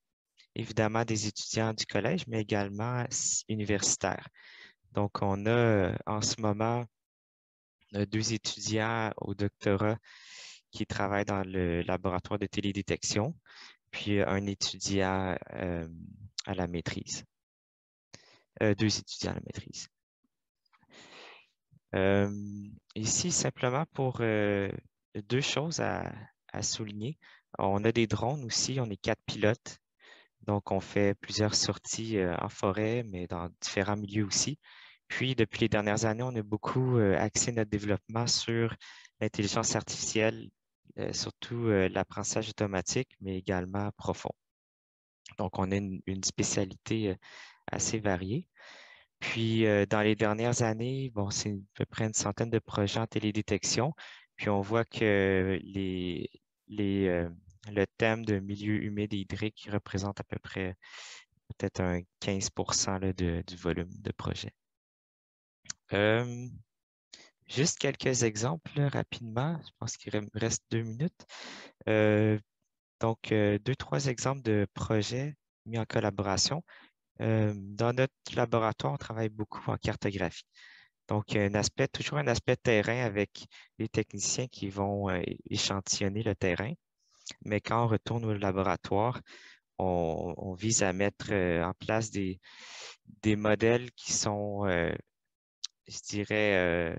Évidemment, des étudiants du collège, mais également universitaires. Donc, on a en ce moment 2 étudiants au doctorat qui travaillent dans le laboratoire de télédétection, puis un étudiant à la maîtrise. 2 étudiants à la maîtrise. Ici, simplement pour 2 choses à souligner. On a des drones aussi, on est 4 pilotes. Donc, on fait plusieurs sorties en forêt, mais dans différents milieux aussi. Puis, depuis les dernières années, on a beaucoup axé notre développement sur l'intelligence artificielle, surtout l'apprentissage automatique, mais également profond. Donc, on a une spécialité assez variée. Puis, dans les dernières années, bon, c'est à peu près une centaine de projets en télédétection. Puis, on voit que le thème de milieu humide et hydrique représente à peu près peut-être un 15% là, du volume de projet. Juste quelques exemples là, rapidement. Je pense qu'il me reste 2 minutes. Donc, 2-3 exemples de projets mis en collaboration. Dans notre laboratoire, on travaille beaucoup en cartographie. Donc, toujours un aspect terrain avec les techniciens qui vont échantillonner le terrain. Mais quand on retourne au laboratoire, on vise à mettre en place des modèles qui sont, je dirais,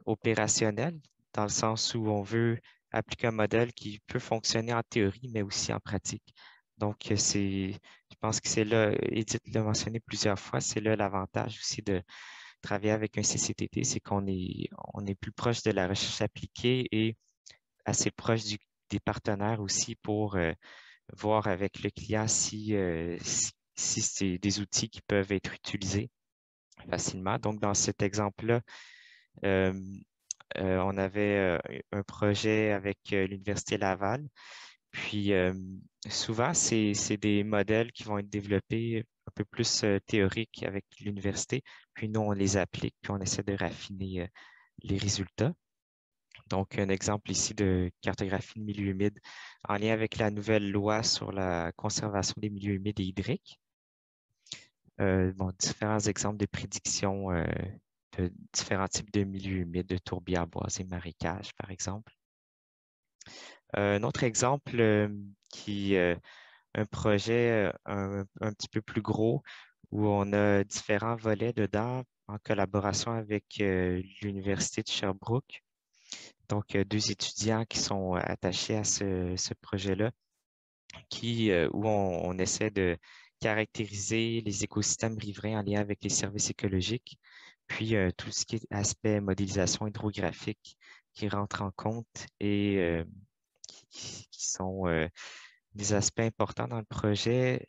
opérationnels, dans le sens où on veut appliquer un modèle qui peut fonctionner en théorie, mais aussi en pratique. Donc, je pense que c'est là, Edith l'a mentionné plusieurs fois, c'est là l'avantage aussi de travailler avec un CCTT, c'est qu'on est plus proche de la recherche appliquée et assez proche des partenaires aussi pour voir avec le client si c'est des outils qui peuvent être utilisés facilement. Donc, dans cet exemple-là, on avait un projet avec l'Université Laval. Puis, souvent, c'est des modèles qui vont être développés un peu plus théoriques avec l'université. Puis, nous, on les applique, puis on essaie de raffiner les résultats. Donc, un exemple ici de cartographie de milieux humides en lien avec la nouvelle loi sur la conservation des milieux humides et hydriques. Différents exemples de prédictions de différents types de milieux humides, de tourbières boisées, marécages, par exemple. Un autre exemple un projet un petit peu plus gros où on a différents volets dedans en collaboration avec l'Université de Sherbrooke. Donc, 2 étudiants qui sont attachés à ce projet-là, où on essaie de caractériser les écosystèmes riverains en lien avec les services écologiques, puis tout ce qui est aspect modélisation hydrographique qui rentre en compte et qui sont des aspects importants dans le projet.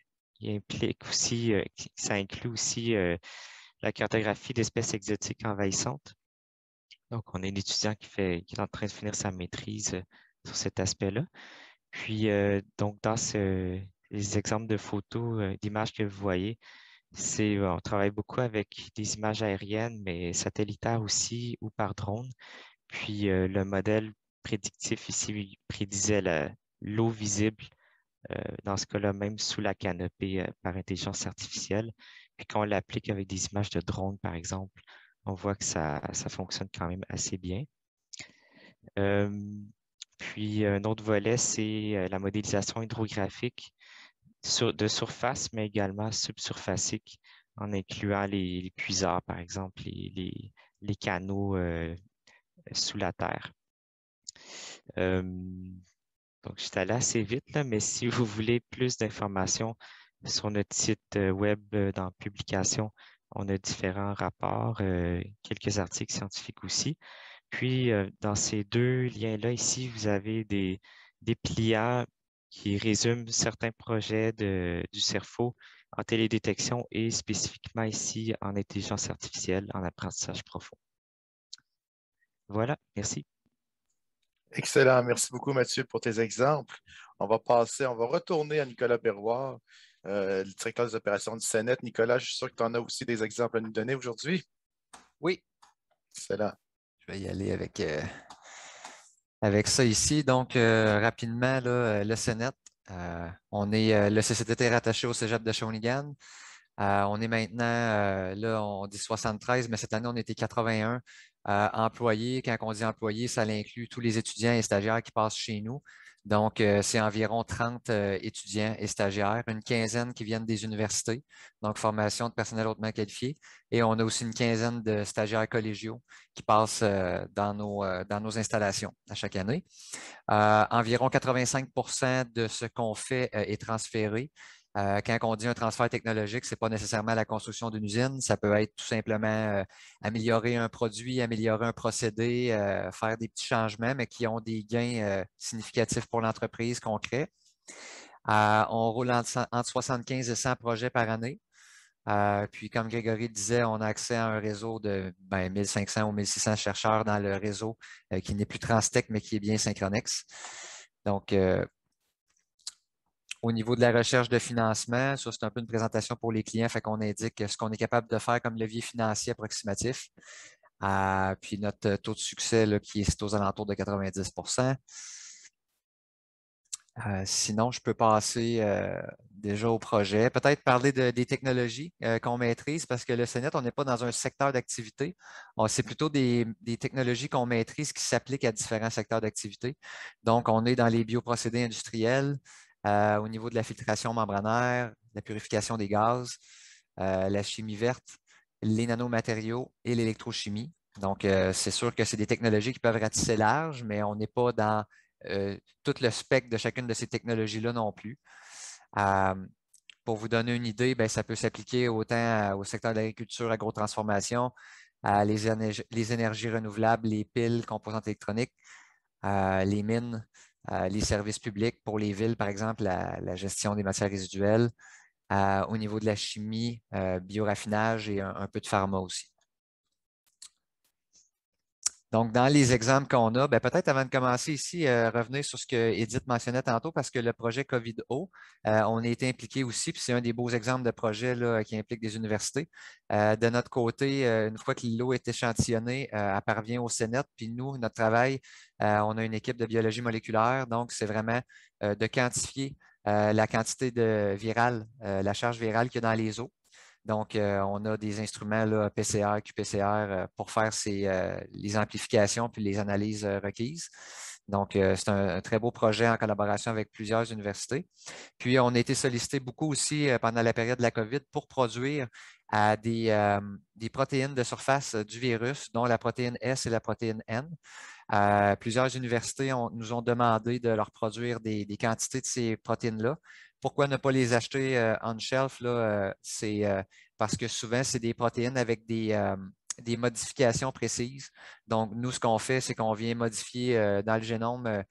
Ça inclut aussi la cartographie d'espèces exotiques envahissantes. Donc, on a un étudiant qui est en train de finir sa maîtrise sur cet aspect-là. Puis, donc, dans les exemples de photos, d'images que vous voyez, on travaille beaucoup avec des images aériennes, mais satellitaires aussi ou par drone. Puis, le modèle prédictif ici prédisait l'eau visible, dans ce cas-là, même sous la canopée par intelligence artificielle. Puis, quand on l'applique avec des images de drone, par exemple, on voit que ça fonctionne quand même assez bien. Puis, un autre volet, c'est la modélisation hydrographique de surface, mais également subsurfacique, en incluant les puisards, par exemple, les canaux sous la terre. Donc, je suis allé assez vite, là, mais si vous voulez plus d'informations sur notre site web dans Publications, on a différents rapports, quelques articles scientifiques aussi. Puis, dans ces 2 liens-là, ici, vous avez des pliants qui résument certains projets du CERFO en télédétection et spécifiquement ici en intelligence artificielle, en apprentissage profond. Voilà, merci. Excellent. Merci beaucoup, Mathieu, pour tes exemples. On va retourner à Nicolas Berroir, le directeur des opérations du CNET. Nicolas, je suis sûr que tu en as aussi des exemples à nous donner aujourd'hui. Oui. Excellent. Je vais y aller avec ça ici. Donc, rapidement, là, le CNET. Le CCTT est rattaché au Cégep de Shawinigan. On est maintenant, là, on dit 73, mais cette année, on était 81 employés. Quand on dit employés, ça inclut tous les étudiants et stagiaires qui passent chez nous. Donc, c'est environ 30 étudiants et stagiaires, une quinzaine qui viennent des universités, donc formation de personnel hautement qualifié. Et on a aussi une quinzaine de stagiaires collégiaux qui passent dans nos installations à chaque année. Environ 85% de ce qu'on fait est transféré. Quand on dit un transfert technologique, ce n'est pas nécessairement la construction d'une usine, ça peut être tout simplement améliorer un produit, améliorer un procédé, faire des petits changements, mais qui ont des gains significatifs pour l'entreprise concret. On roule entre 75 et 100 projets par année. Puis, comme Grégory disait, on a accès à un réseau de 1500 ou 1600 chercheurs dans le réseau qui n'est plus Transtech, mais qui est bien Synchronex. Donc, au niveau de la recherche de financement, ça, c'est un peu une présentation pour les clients, fait qu'on indique ce qu'on est capable de faire comme levier financier approximatif. Puis notre taux de succès là, qui est aux alentours de 90%. Sinon, je peux passer déjà au projet. Peut-être parler des technologies qu'on maîtrise parce que le CNET, on n'est pas dans un secteur d'activité. C'est plutôt des technologies qu'on maîtrise qui s'appliquent à différents secteurs d'activité. Donc, on est dans les bioprocédés industriels, au niveau de la filtration membranaire, la purification des gaz, la chimie verte, les nanomatériaux et l'électrochimie. Donc, c'est sûr que c'est des technologies qui peuvent ratisser large, mais on n'est pas dans tout le spectre de chacune de ces technologies-là non plus. Pour vous donner une idée, ça peut s'appliquer autant au secteur de l'agriculture, agrotransformation, les énergies renouvelables, les piles, composantes électroniques, les mines, les services publics pour les villes, par exemple, la gestion des matières résiduelles, au niveau de la chimie, bioraffinage et un peu de pharma aussi. Donc, dans les exemples qu'on a, peut-être avant de commencer ici, revenir sur ce que Edith mentionnait tantôt, parce que le projet COVID-O, on a été impliqué aussi, puis c'est un des beaux exemples de projets là, qui impliquent des universités. De notre côté, une fois que l'eau est échantillonnée, elle parvient au CNET, puis nous, notre travail, on a une équipe de biologie moléculaire, donc c'est vraiment de quantifier la quantité de virale, la charge virale qu'il y a dans les eaux. Donc, on a des instruments là, PCR, qPCR pour faire les amplifications puis les analyses requises. Donc, c'est un très beau projet en collaboration avec plusieurs universités. Puis, on a été sollicité beaucoup aussi pendant la période de la COVID pour produire des protéines de surface du virus, dont la protéine S et la protéine N. Plusieurs universités nous ont demandé de leur produire des quantités de ces protéines-là. Pourquoi ne pas les acheter on-shelf? C'est parce que souvent, c'est des protéines avec des modifications précises. Donc, nous, ce qu'on fait, c'est qu'on vient modifier dans le génome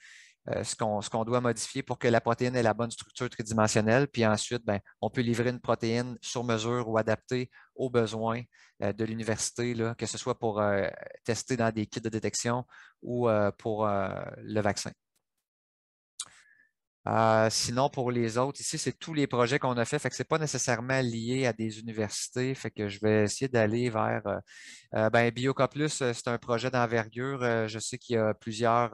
ce qu'on doit modifier pour que la protéine ait la bonne structure tridimensionnelle. Puis ensuite, on peut livrer une protéine sur mesure ou adaptée aux besoins de l'université, que ce soit pour tester dans des kits de détection ou pour le vaccin. Sinon, pour les autres, ici, c'est tous les projets qu'on a fait, fait que c'est pas nécessairement lié à des universités, fait que je vais essayer d'aller vers Bioca Plus, c'est un projet d'envergure. Je sais qu'il y a plusieurs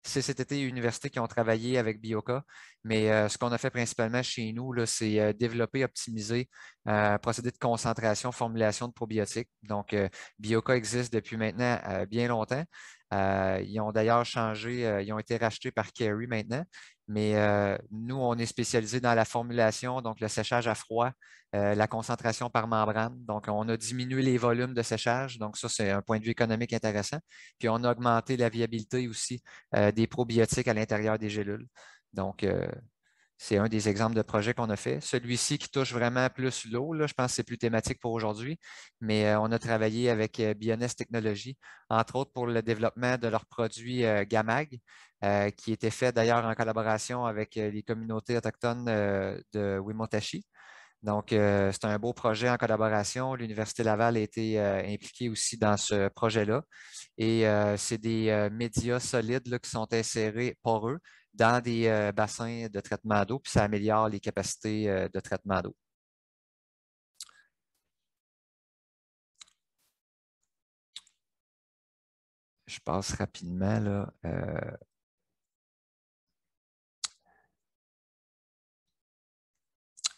CCTT et universités qui ont travaillé avec Bioca, mais ce qu'on a fait principalement chez nous, c'est développer, optimiser un procédé de concentration, formulation de probiotiques. Donc, Bioca existe depuis maintenant bien longtemps. Ils ont d'ailleurs changé, ils ont été rachetés par Kerry maintenant, mais nous, on est spécialisé dans la formulation, donc le séchage à froid, la concentration par membrane. Donc, on a diminué les volumes de séchage, donc ça, c'est un point de vue économique intéressant. Puis, on a augmenté la viabilité aussi des probiotiques à l'intérieur des gélules. Donc, c'est un des exemples de projets qu'on a fait. Celui-ci qui touche vraiment plus l'eau, je pense que c'est plus thématique pour aujourd'hui, mais on a travaillé avec Bioness Technologies, entre autres pour le développement de leurs produits Gamag, qui était fait d'ailleurs en collaboration avec les communautés autochtones de Wimontashi. Donc, c'est un beau projet en collaboration. L'Université Laval a été impliquée aussi dans ce projet-là. Et c'est des médias solides là, qui sont insérés poreux dans des bassins de traitement d'eau, puis ça améliore les capacités de traitement d'eau. Je passe rapidement, là.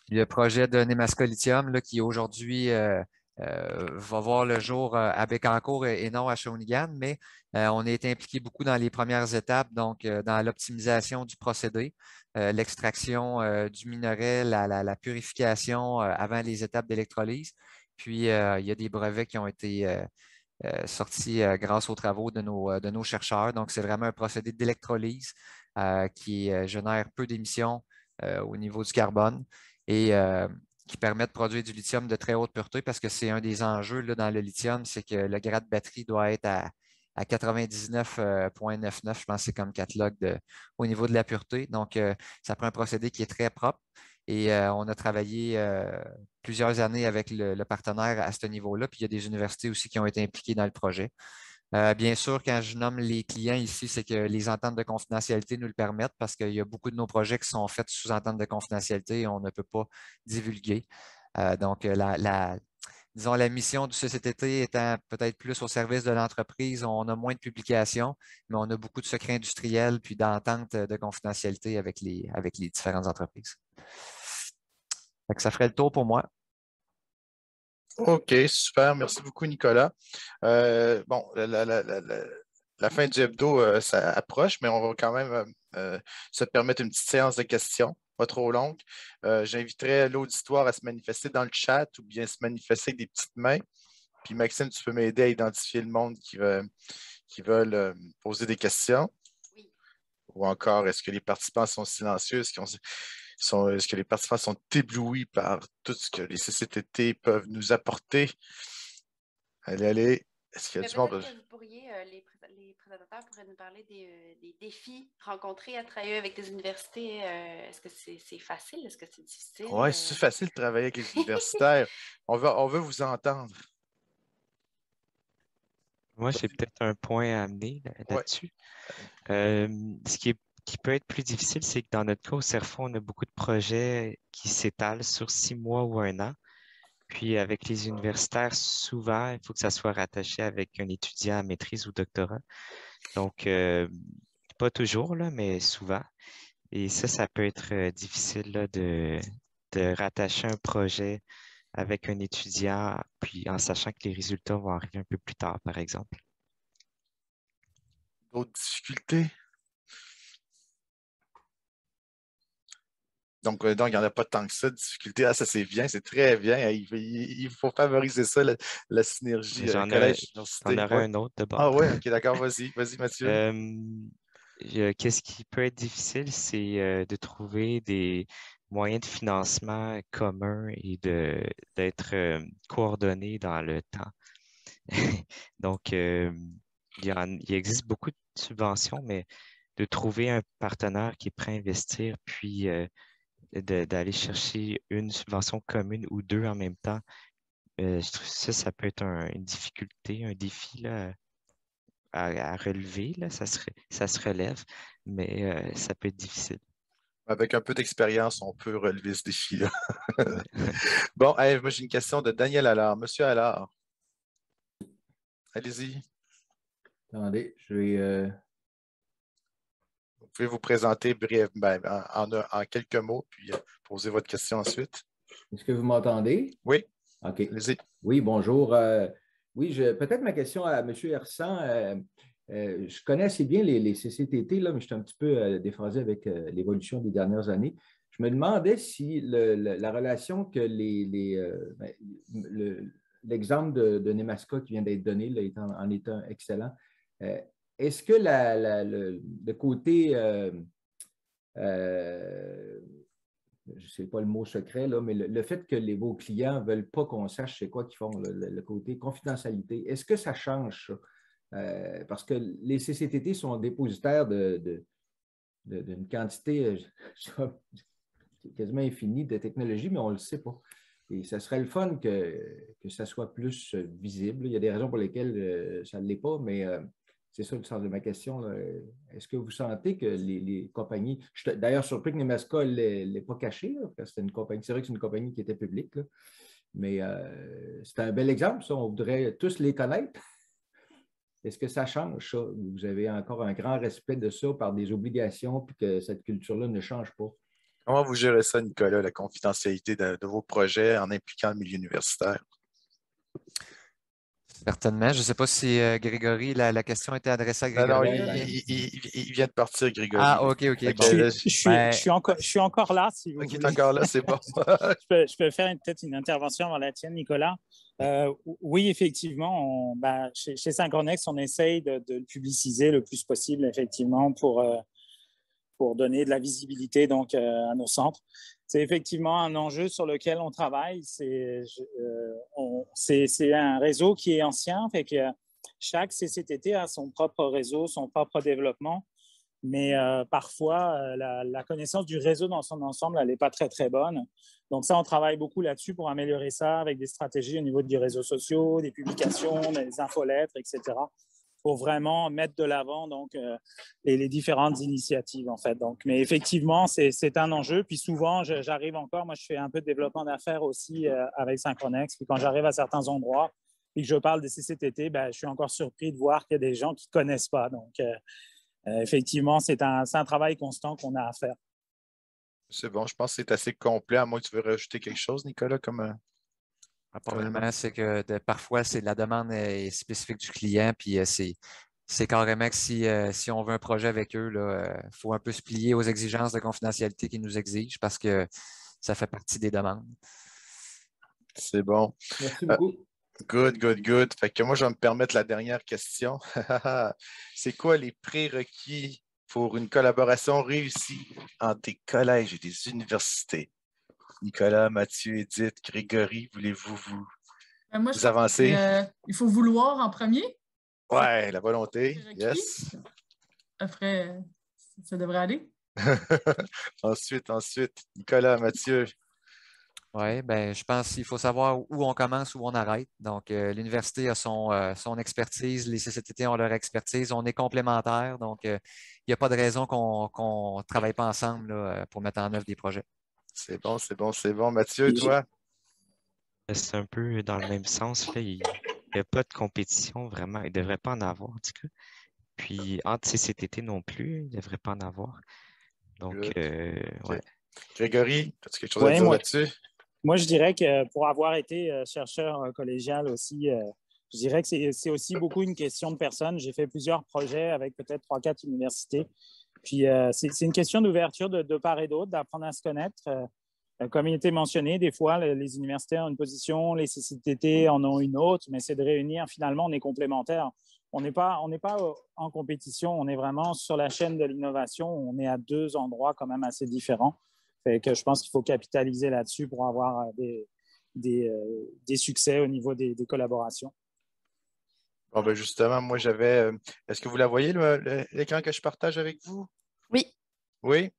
Le projet de Nemaska Lithium, là, qui aujourd'hui va voir le jour à Bécancour et non à Shawinigan, mais on a été impliqué beaucoup dans les premières étapes, donc dans l'optimisation du procédé, l'extraction du minerai, la purification avant les étapes d'électrolyse. Puis, il y a des brevets qui ont été sortis grâce aux travaux de nos chercheurs. Donc, c'est vraiment un procédé d'électrolyse qui génère peu d'émissions au niveau du carbone et qui permet de produire du lithium de très haute pureté parce que c'est un des enjeux là, dans le lithium, c'est que le grade de batterie doit être à 99,99, je pense que c'est comme catalogue au niveau de la pureté. Donc, ça prend un procédé qui est très propre. Et on a travaillé plusieurs années avec le partenaire à ce niveau-là. Puis il y a des universités aussi qui ont été impliquées dans le projet. Bien sûr, quand je nomme les clients ici, c'est que les ententes de confidentialité nous le permettent parce qu'il y a beaucoup de nos projets qui sont faits sous entente de confidentialité et on ne peut pas divulguer. Donc, disons, la mission du CCTT étant peut-être plus au service de l'entreprise, on a moins de publications, mais on a beaucoup de secrets industriels puis d'ententes de confidentialité avec les différentes entreprises. Fait que ça ferait le tour pour moi. OK, super. Merci beaucoup, Nicolas. Bon, la fin du hebdo, ça approche, mais on va quand même se permettre une petite séance de questions, pas trop longue. J'inviterai l'auditoire à se manifester dans le chat ou bien se manifester avec des petites mains. Puis Maxime, tu peux m'aider à identifier le monde qui veulent poser des questions. Oui. Ou encore, est-ce que les participants sont silencieux? Est-ce que les participants sont éblouis par tout ce que les CCTT peuvent nous apporter? Allez. Est-ce qu'il y a du monde? Peut-être que vous pourriez, les présentateurs pourraient nous parler des défis rencontrés à travailler avec des universités. Est-ce que c'est facile? Est-ce que c'est difficile? Oui, c'est facile de travailler avec les universitaires. On veut vous entendre. Moi, j'ai peut-être un point à amener là-dessus. Qui peut être plus difficile, c'est que dans notre cas, au CERFO, on a beaucoup de projets qui s'étalent sur 6 mois ou 1 an. Puis avec les universitaires, souvent, il faut que ça soit rattaché avec un étudiant à maîtrise ou doctorat. Donc, pas toujours, là, mais souvent. Et ça peut être difficile là, de rattacher un projet avec un étudiant, puis en sachant que les résultats vont arriver un peu plus tard, par exemple. D'autres difficultés? Donc, il n'y en a pas tant que ça, de difficultés. Ah, ça, c'est bien, c'est très bien. Il faut favoriser ça, la synergie collège-université. J'en aurais un autre de bord. Ah oui, OK, d'accord, vas-y, Mathieu. Qu'est-ce qui peut être difficile, c'est de trouver des moyens de financement communs et d'être coordonnés dans le temps. Donc, il existe beaucoup de subventions, mais de trouver un partenaire qui est prêt à investir, puis d'aller chercher une subvention commune ou deux en même temps, je trouve que ça peut être une difficulté, un défi là, à relever. Là, ça se relève, mais ça peut être difficile. Avec un peu d'expérience, on peut relever ce défi-là. Bon, moi, j'ai une question de Daniel Allard. Monsieur Allard, allez-y. Attendez, je vais... Vous pouvez vous présenter brièvement, en quelques mots, puis poser votre question ensuite. Est-ce que vous m'entendez? Oui. OK. Allez-y. Oui, bonjour. Oui, peut-être ma question à M. Hersan. Je connais assez bien les CCTT, là, mais je suis un petit peu déphasé avec l'évolution des dernières années. Je me demandais si la relation que l'exemple de Nemaska qui vient d'être donné là, en étant excellent, est-ce que le côté, je ne sais pas le mot secret, là, mais le fait que vos clients ne veulent pas qu'on sache c'est quoi qu'ils font, le côté confidentialité, est-ce que ça change ça? Parce que les CCTT sont dépositaires d'une quantité, quasiment infini de technologies, mais on ne le sait pas. Et ça serait le fun que ça soit plus visible. Il y a des raisons pour lesquelles ça ne l'est pas, mais c'est ça le sens de ma question, là. Est-ce que vous sentez que les compagnies... Je suis d'ailleurs surpris que Nemaska ne l'ait pas caché, là, parce que c'est une compagnie, c'est vrai que c'est une compagnie qui était publique, là. Mais c'est un bel exemple, ça. On voudrait tous les connaître. Est-ce que ça change, ça? Vous avez encore un grand respect de ça par des obligations, puis que cette culture-là ne change pas? Comment vous gérez ça, Nicolas, la confidentialité de vos projets en impliquant le milieu universitaire? Certainement. Je ne sais pas si Grégory, la question était adressée à Non, non, Grégory. il vient de partir, Grégory. Ah, OK. Fait que, Je suis encore là, si vous OK, voulez. t'es encore là, c'est bon. Je peux faire peut-être une intervention avant la tienne, Nicolas. Oui, effectivement, chez Synchronex, on essaye de le publiciser le plus possible, effectivement, pour donner de la visibilité donc, à nos centres. C'est effectivement un enjeu sur lequel on travaille. C'est un réseau qui est ancien, fait que chaque CCTT a son propre réseau, son propre développement, mais parfois, la connaissance du réseau dans son ensemble, elle n'est pas très, très bonne. Donc ça, on travaille beaucoup là-dessus pour améliorer ça avec des stratégies au niveau des réseaux sociaux, des publications, des infolettres, etc., pour vraiment mettre de l'avant donc, les différentes initiatives, en fait. Donc, mais effectivement, c'est un enjeu. Puis souvent, j'arrive encore, moi, je fais un peu de développement d'affaires aussi avec Synchronex. Puis quand j'arrive à certains endroits et que je parle des CCTT, je suis encore surpris de voir qu'il y a des gens qui ne connaissent pas. Donc, effectivement, c'est un travail constant qu'on a à faire. C'est bon, je pense que c'est assez complet, à moins que tu veux rajouter quelque chose, Nicolas, comme... Probablement, c'est que parfois, c'est la demande est spécifique du client, puis c'est carrément que si on veut un projet avec eux, il faut un peu se plier aux exigences de confidentialité qu'ils nous exigent parce que ça fait partie des demandes. C'est bon. Merci beaucoup. Good. Fait que moi, je vais me permettre la dernière question. C'est quoi les prérequis pour une collaboration réussie entre des collèges et des universités? Nicolas, Mathieu, Edith, Grégory, voulez-vous Moi, vous avancer? Il faut vouloir en premier. Ouais, la volonté. Yes. Après, ça devrait aller. Ensuite, Nicolas, Mathieu. Oui, je pense qu'il faut savoir où on commence, où on arrête. Donc, l'université a son expertise, les CCTT ont leur expertise, on est complémentaires. Donc, il n'y a pas de raison qu'on ne travaille pas ensemble là, pour mettre en œuvre des projets. C'est bon. Mathieu, toi? C'est un peu dans le même sens, là. Il n'y a pas de compétition, vraiment. Il ne devrait pas en avoir, en tout cas. Puis, entre CCTT non plus, il ne devrait pas en avoir. Donc, ouais. Grégory, as-tu quelque chose à dire là-dessus? Moi, je dirais que pour avoir été chercheur collégial aussi, je dirais que c'est aussi beaucoup une question de personnes. J'ai fait plusieurs projets avec peut-être 3-4 universités. Puis, c'est une question d'ouverture de part et d'autre, d'apprendre à se connaître. Comme il était mentionné, des fois, les universités ont une position, les CCTT en ont une autre, mais c'est de réunir. Finalement, on est complémentaires. On n'est pas en compétition, on est vraiment sur la chaîne de l'innovation. On est à deux endroits quand même assez différents. Fait que je pense qu'il faut capitaliser là-dessus pour avoir des succès au niveau des collaborations. Bon, justement, moi, j'avais... Est-ce que vous la voyez, l'écran que je partage avec vous? Oui. Oui?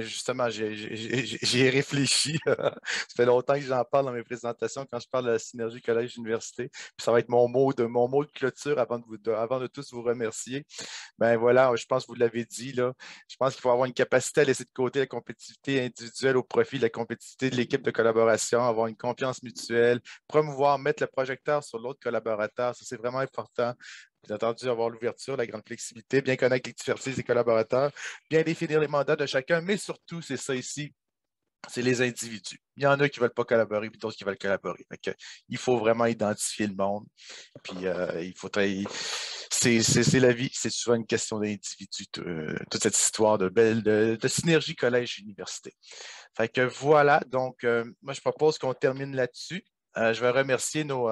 Justement, j'y ai réfléchi. Ça fait longtemps que j'en parle dans mes présentations quand je parle de la synergie collège-université. Puis ça va être mon mot de clôture avant de tous vous remercier. Voilà, je pense que vous l'avez dit, là. Je pense qu'il faut avoir une capacité à laisser de côté la compétitivité individuelle au profit de la compétitivité de l'équipe de collaboration, avoir une confiance mutuelle, promouvoir, mettre le projecteur sur l'autre collaborateur. Ça, c'est vraiment important. Bien entendu, avoir l'ouverture, la grande flexibilité, bien connaître l'expertise des collaborateurs, bien définir les mandats de chacun, mais surtout, c'est ça ici, c'est les individus. Il y en a qui ne veulent pas collaborer, puis d'autres qui veulent collaborer. Il faut vraiment identifier le monde. Puis c'est la vie, c'est souvent une question d'individu, toute cette histoire de synergie collège-université. Fait que voilà, donc moi je propose qu'on termine là-dessus. Je vais remercier nos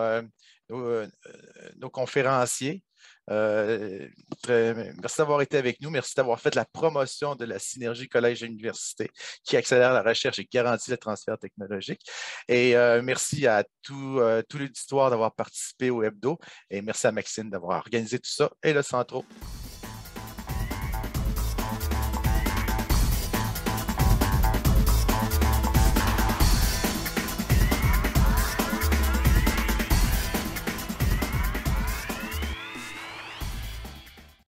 conférenciers. Merci d'avoir été avec nous. Merci d'avoir fait la promotion de la synergie collège et université qui accélère la recherche et garantit le transfert technologique. Et merci à tout l'auditoire d'avoir participé au hebdo. Et merci à Maxime d'avoir organisé tout ça et le Centro.